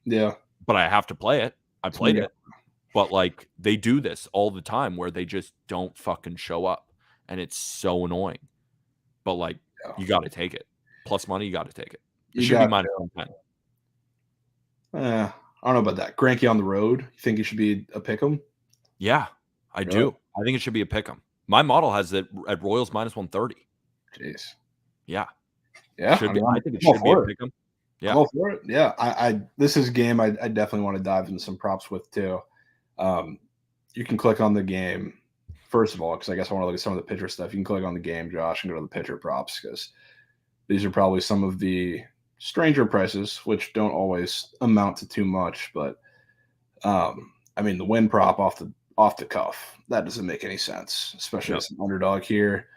Yeah. But I have to play it. I played it. But they do this all the time where they just don't fucking show up, and it's so annoying. But you got to take it. Plus money, you got to take it. It should be minus 110. I don't know about that. Greinke on the road. You think it should be a pick'em? Yeah, I do. I think it should be a pick'em. My model has it at Royals minus 130. Jeez. Yeah. Yeah. I think it should be a pick'em. Yeah. I'm all for it. Yeah. This is a game I definitely want to dive into some props with too. You can click on the game first of all, because I guess I want to look at some of the pitcher stuff. You can click on the game, Josh, and go to the pitcher props, because these are probably some of the stranger prices, which don't always amount to too much. But the win prop off the cuff, that doesn't make any sense, especially as an underdog here.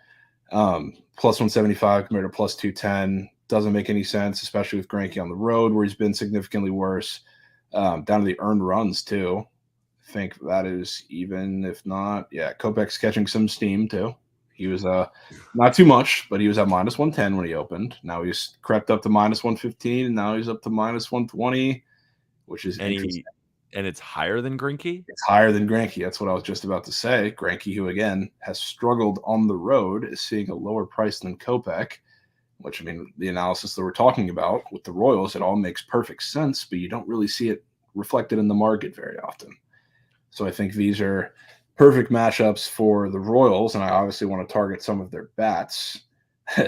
Plus 175 compared to plus 210 doesn't make any sense, especially with Greinke on the road where he's been significantly worse. Down to the earned runs too. I think that is even, if not, Kopech's catching some steam too. He was not too much, but he was at minus 110 when he opened. Now he's crept up to minus 115, and now he's up to minus 120, which is interesting. And it's higher than Greinke? It's higher than Greinke. That's what I was just about to say. Greinke, who again has struggled on the road, is seeing a lower price than Kopech, which, the analysis that we're talking about with the Royals, it all makes perfect sense, but you don't really see it reflected in the market very often. So I think these are perfect matchups for the Royals, and I obviously want to target some of their bats.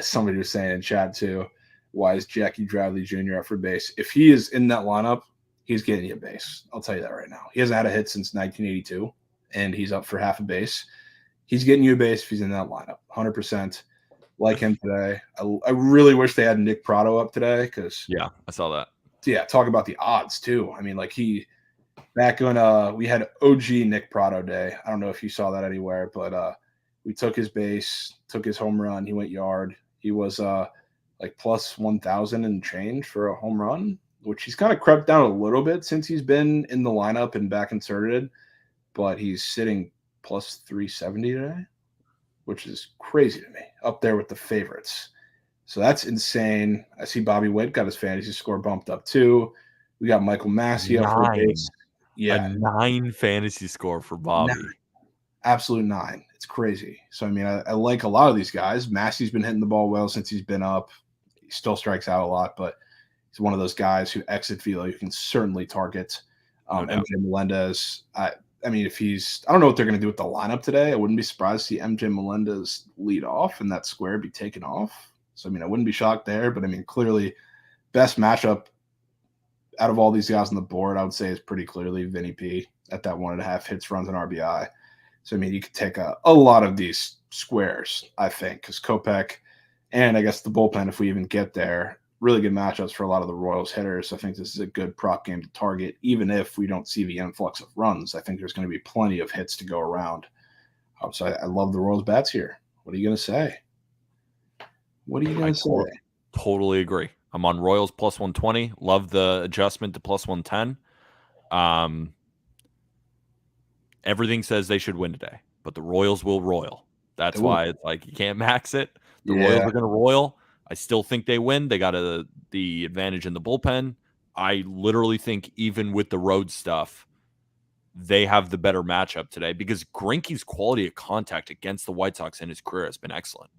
Somebody was saying in chat too, why is Jackie Bradley Jr. up for base? If he is in that lineup, he's getting you a base. I'll tell you that right now. He hasn't had a hit since 1982, and he's up for half a base. He's getting you a base if he's in that lineup. 100% like him today. I really wish they had Nick Prado up today, because I saw that. Yeah, talk about the odds too. Back when we had OG Nick Prado day. I don't know if you saw that anywhere, but we took his base, took his home run. He went yard. He was plus 1,000 and change for a home run, which he's kind of crept down a little bit since he's been in the lineup and back inserted. But he's sitting plus 370 today, which is crazy to me. Up there with the favorites. So that's insane. I see Bobby Witt got his fantasy score bumped up too. We got Michael Massey up for base. Yeah, A 9 fantasy score for Bobby. 9. Absolute 9. It's crazy. So, I mean, I like a lot of these guys. Massey's been hitting the ball well since he's been up. He still strikes out a lot, but he's one of those guys who exit velo you can certainly target. No doubt. MJ Melendez, I mean, if he's – I don't know what they're going to do with the lineup today. I wouldn't be surprised to see MJ Melendez lead off and that square be taken off. So, I mean, I wouldn't be shocked there. But, I mean, clearly best matchup out of all these guys on the board, I would say, is pretty clearly Vinny P at that 1.5 hits, runs, and RBI. So, I mean, you could take a lot of these squares, I think, because Kopech and I guess the bullpen, if we even get there, really good matchups for a lot of the Royals hitters. I think this is a good prop game to target, even if we don't see the influx of runs. I think there's going to be plenty of hits to go around. So I love the Royals bats here. What are you going to say? What are you going to say? Totally agree. I'm on Royals plus 120. Love the adjustment to plus 110. Everything says they should win today, but the Royals will royal. That's why it's like you can't max it. The Royals are going to royal. I still think they win. They got the advantage in the bullpen. I literally think even with the road stuff, they have the better matchup today because Greinke's quality of contact against the White Sox in his career has been excellent.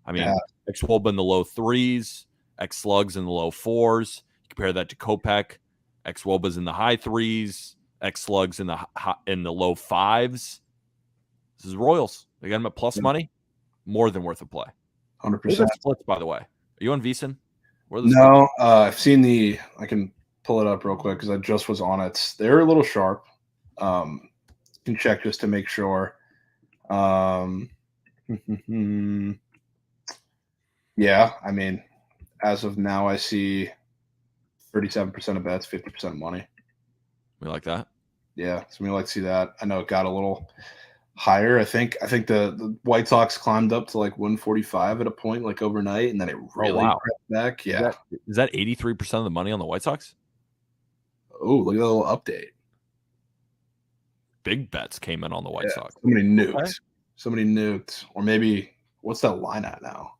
I mean, xWOBA in the low 3s, xSlugs in the low 4s. You compare that to Kopech, xWOBA's in the high 3s, xSlugs in the low 5s. This is Royals. They got him at plus money. More than worth a play. 100%. Splits, by the way. Are you on VSiN? No, I've seen I can pull it up real quick because I just was on it. They're a little sharp. Can check just to make sure. Yeah, I mean, as of now, I see 37% of bets, 50% of money. We like that. Yeah, so we like to see that. I know it got a little higher. I think the White Sox climbed up to like 145 at a point, like overnight, and then it really crept back. Yeah, is that 83% of the money on the White Sox? Oh, look at that little update. Big bets came in on the White Sox. Somebody nuked. Okay. Somebody nuked, or maybe what's that line at now?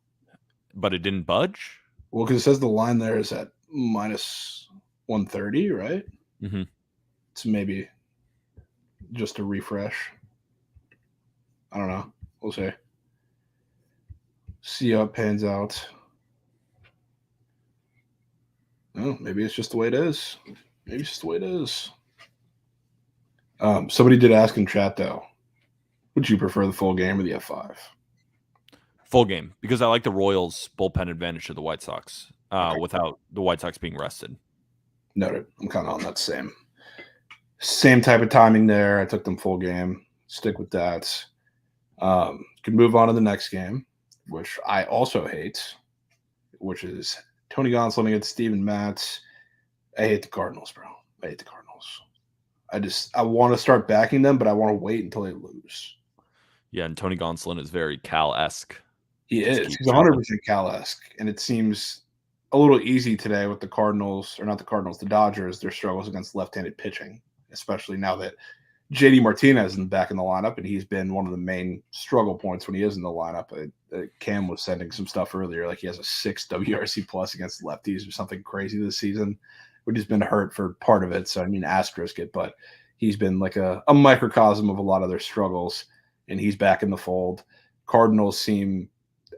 But it didn't budge. Well, because it says the line there is at minus 130, right? Mm-hmm. So maybe just a refresh. I don't know. We'll see. See how it pans out. Oh, maybe it's just the way it is. Maybe it's just the way it is. Somebody did ask in chat, though. Would you prefer the full game or the F5? Full game, because I like the Royals' bullpen advantage to the White Sox without the White Sox being rested. Noted. I'm kind of on that same type of timing there. I took them full game. Stick with that. Could move on to the next game, which I also hate, which is Tony Gonsolin against Steven Matz. I hate the Cardinals, bro. I hate the Cardinals. I want to start backing them, but I want to wait until they lose. Yeah, and Tony Gonsolin is very Cal-esque. He is. He's 100% Cal-esque, and it seems a little easy today with the Cardinals, or not the Cardinals, the Dodgers, their struggles against left-handed pitching, especially now that JD Martinez is back in the lineup, and he's been one of the main struggle points when he is in the lineup. Cam was sending some stuff earlier, like he has a 6 WRC plus against lefties or something crazy this season, which has been hurt for part of it. So, I mean, asterisk it, but he's been like a microcosm of a lot of their struggles, and he's back in the fold. Cardinals seem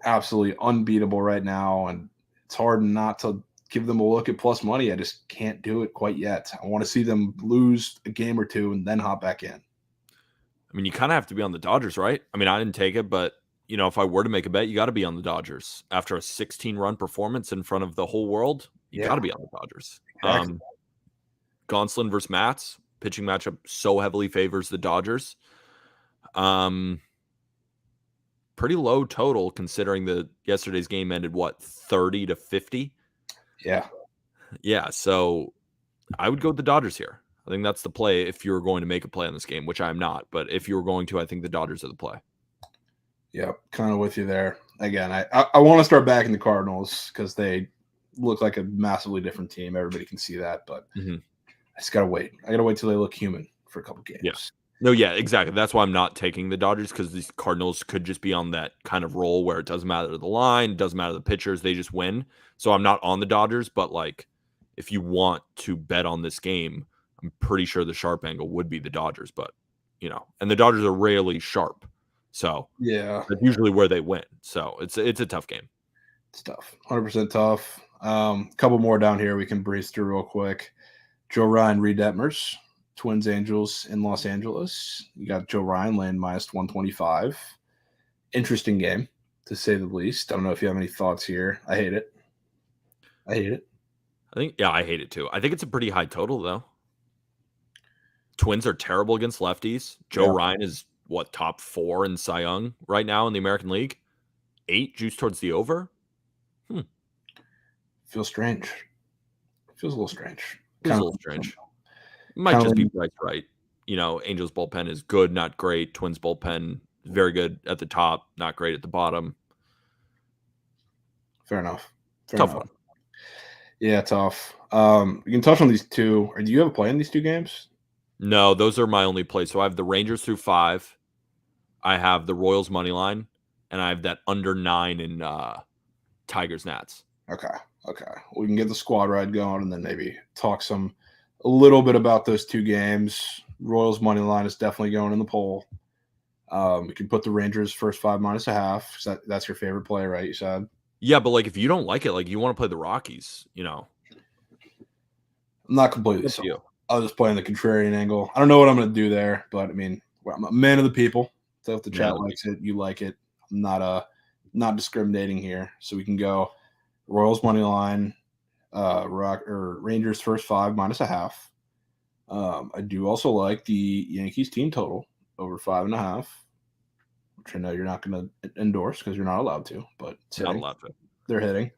absolutely unbeatable right now, and it's hard not to give them a look at plus money. I just can't do it quite yet. I want to see them lose a game or two and then hop back in. I mean, you kind of have to be on the Dodgers, right? I mean, I didn't take it, but, you know, if I were to make a bet, you got to be on the Dodgers. After a 16-run performance in front of the whole world, you got to be on the Dodgers. Exactly. Gonsolin versus Matz, pitching matchup so heavily favors the Dodgers. Pretty low total considering that yesterday's game ended, 30-50? Yeah, so I would go with the Dodgers here. I think that's the play if you're going to make a play on this game, which I'm not. But if you were going to, I think the Dodgers are the play. Yeah, kind of with you there. Again, I want to start backing the Cardinals because they look like a massively different team. Everybody can see that, but I just got to wait. I got to wait till they look human for a couple games. Yeah. No, yeah, exactly. That's why I'm not taking the Dodgers, because these Cardinals could just be on that kind of roll where it doesn't matter the line, doesn't matter the pitchers, they just win. So I'm not on the Dodgers, but like if you want to bet on this game, I'm pretty sure the sharp angle would be the Dodgers, but and the Dodgers are rarely sharp, so Yeah, that's usually where they win. So it's a tough game. it's tough, 100% tough. Couple more down here we can breeze through real quick. Joe Ryan, Reed Detmers, Twins, Angels in Los Angeles. You got Joe Ryan laying -125. Interesting game, to say the least. I don't know if you have any thoughts here. I hate it. I hate it. I hate it too. I think it's a pretty high total, though. Twins are terrible against lefties. Joe Ryan is, top 4 in Cy Young right now in the American League? 8 juice towards the over? Feels strange. Feels a little strange. Feels a little strange. Might just be priced right. Angels bullpen is good, not great. Twins bullpen very good at the top, not great at the bottom. Fair enough. Tough one. Yeah, tough. You can touch on these two. Or do you have a play in these two games? No, those are my only plays. So I have the Rangers through 5. I have the Royals money line, and I have that under 9 in Tigers Nats. Okay. We can get the squad ride going, and then maybe talk a little bit about those two games. Royals money line is definitely going in the poll. We can put the Rangers first 5 -1/2. That's your favorite play, right? You said. Yeah, but if you don't like it, you want to play the Rockies, I'm not completely It's you. I was just playing the contrarian angle. I don't know what I'm going to do there, but I mean, I'm a man of the people. So if the chat likes it, you like it. I'm not discriminating here. So we can go Royals money line, Rangers first 5 -1/2. I do also like the Yankees team total over 5.5, which I know you're not going to endorse because you're not allowed to, but not allowed to. They're hitting.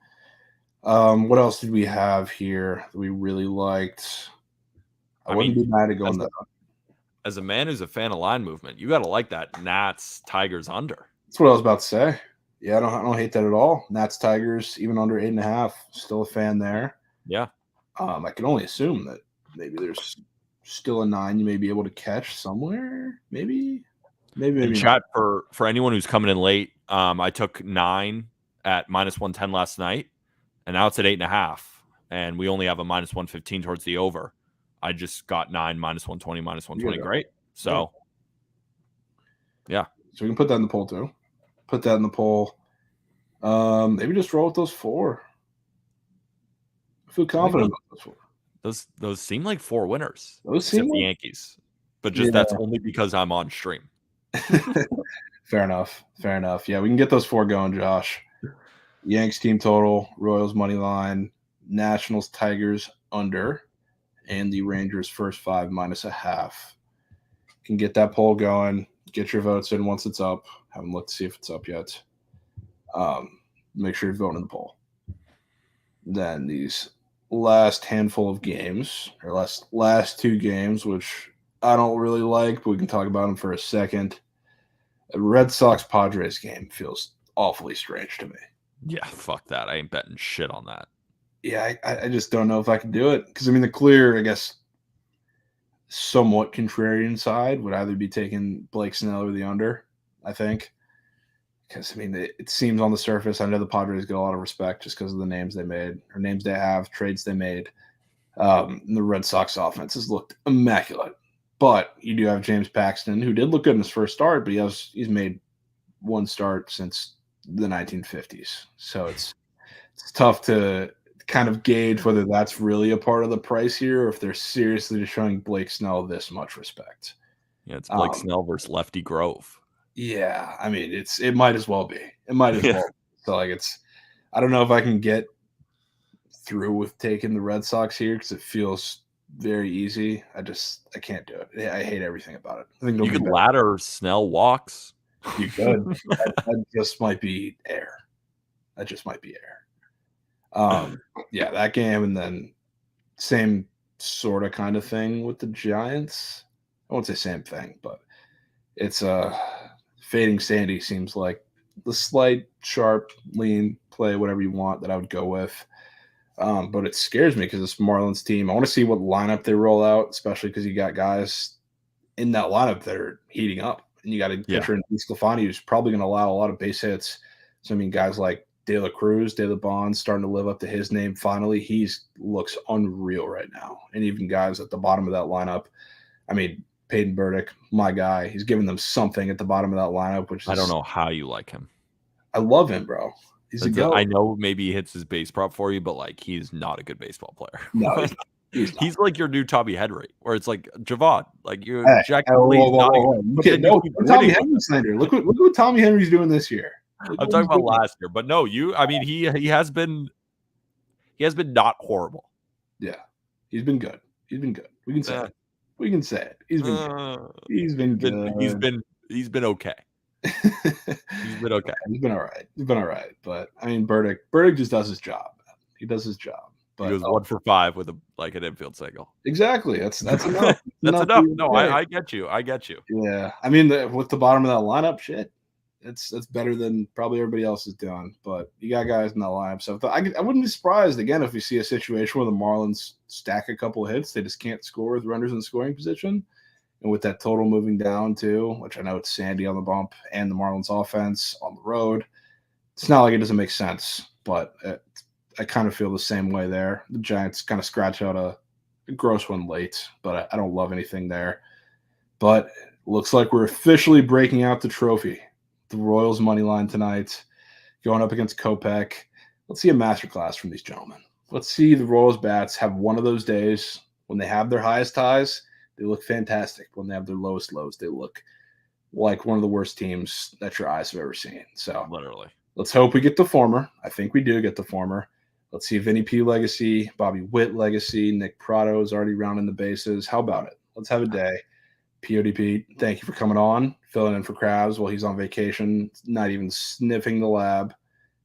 What else did we have here that we really liked? I wouldn't be mad at going that. As a man who's a fan of line movement, you got to like that Nats Tigers under. That's what I was about to say. Yeah, I don't hate that at all. Nats Tigers even under 8.5. Still a fan there. Yeah. I can only assume that maybe there's still a 9 you may be able to catch somewhere. Maybe. In chat, for anyone who's coming in late, I took 9 at -110 last night, and now it's at 8.5, and we only have a -115 towards the over. I just got 9 -120, -120. Great. So, yeah. So we can put that in the poll too. Put that in the poll. Maybe just roll with those 4. I feel confident about those 4. Those seem like 4 winners. Those seem except the Yankees, but that's only because I'm on stream. Fair enough. Yeah, we can get those 4 going, Josh. Yanks team total, Royals money line, Nationals Tigers under, and the Rangers first 5 -1/2. Can get that poll going. Get your votes in once it's up. Haven't looked to see if it's up yet. Make sure you're voting in the poll. Then these last handful of games, or last 2 games, which I don't really like, but we can talk about them for a second. A Red Sox-Padres game feels awfully strange to me. Yeah, fuck that. I ain't betting shit on that. Yeah, I just don't know if I can do it. Because, I mean, the clear, I guess, somewhat contrarian side would either be taking Blake Snell or the under, I think. Because, I mean, it seems on the surface, I know the Padres get a lot of respect just because of the names they made, or names they have, trades they made. And the Red Sox offense has looked immaculate. But you do have James Paxton, who did look good in his first start, but he's made 1 start since the 1950s. So it's tough to kind of gauge whether that's really a part of the price here or if they're seriously just showing Blake Snell this much respect. Yeah, it's Blake Snell versus Lefty Grove. Yeah, I mean, it might as well be. It might as well. So, I don't know if I can get through with taking the Red Sox here because it feels very easy. I can't do it. I hate everything about it. I think you could ladder Snell walks. You could. that just might be air. Yeah, that game, and then same sort of kind of thing with the Giants. I won't say same thing, but it's fading Sandy seems like the slight, sharp, lean play, whatever you want, that I would go with. But it scares me because it's Marlins team. I want to see what lineup they roll out, especially because you got guys in that lineup that are heating up. And you got a pitcher in DeSclafani who's probably going to allow a lot of base hits. So, I mean, guys like De La Cruz, De La Bond starting to live up to his name finally. He looks unreal right now. And even guys at the bottom of that lineup, I mean, Peyton Burdick, my guy, he's giving them something at the bottom of that lineup, which is, I don't know how you like him. I love him, bro. He's a goat. I know maybe he hits his base prop for you, but like he's not a good baseball player. No, he's like your new Tommy Henry, where it's like Javon, like you're Jack. Tommy Henry slander. Look what Tommy Henry's doing this year. I'm talking about last year, but no, I mean he has been not horrible. Yeah, he's been good. He's been good. We can say it. We can say it. He's been good. He's been good. He's been okay. He's been okay. He's been all right. He's been all right. But I mean, Burdick just does his job. He does his job. But he goes 1 for 5 with an infield single. Exactly. That's enough. That's enough. No, I get you. I get you. Yeah. I mean, with the bottom of that lineup, shit, it's better than probably everybody else is doing. But you got guys in that lineup. So I wouldn't be surprised again if we see a situation where the Marlins stack a couple of hits. They just can't score with runners in scoring position. And with that total moving down too, which I know it's Sandy on the bump and the Marlins offense on the road, it's not like it doesn't make sense, but I kind of feel the same way there. The Giants kind of scratch out a gross one late, but I don't love anything there. But it looks like we're officially breaking out the trophy. The Royals money line tonight, going up against Kopech. Let's see a masterclass from these gentlemen. Let's see the Royals bats have one of those days when they have their highest highs. They look fantastic. When they have their lowest lows, they look like one of the worst teams that your eyes have ever seen. So literally, let's hope we get the former. I think we do get the former. Let's see Vinny P legacy, Bobby Witt legacy, Nick Prado is already rounding the bases. How about it? Let's have a day. PODP, thank you for coming on, filling in for Krabs while he's on vacation, not even sniffing the lab,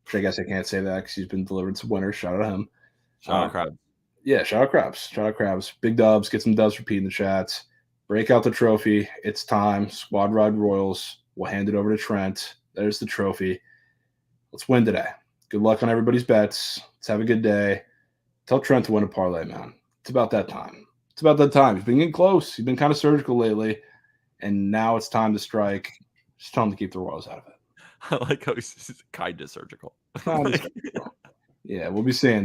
which I guess I can't say that because he's been delivering some winners. Shout out to him. Shout out Krabs. Yeah, shout out Krabs. Shout out Krabs. Big dubs. Get some dubs repeat in the chats. Break out the trophy. It's time. Squad Ride Royals. We'll hand it over to Trent. There's the trophy. Let's win today. Good luck on everybody's bets. Let's have a good day. Tell Trent to win a parlay, man. It's about that time. It's about that time. He's been getting close. He's been kind of surgical lately. And now it's time to strike. Just tell him to keep the Royals out of it. I like how he's kind of surgical. Yeah, we'll be seeing that.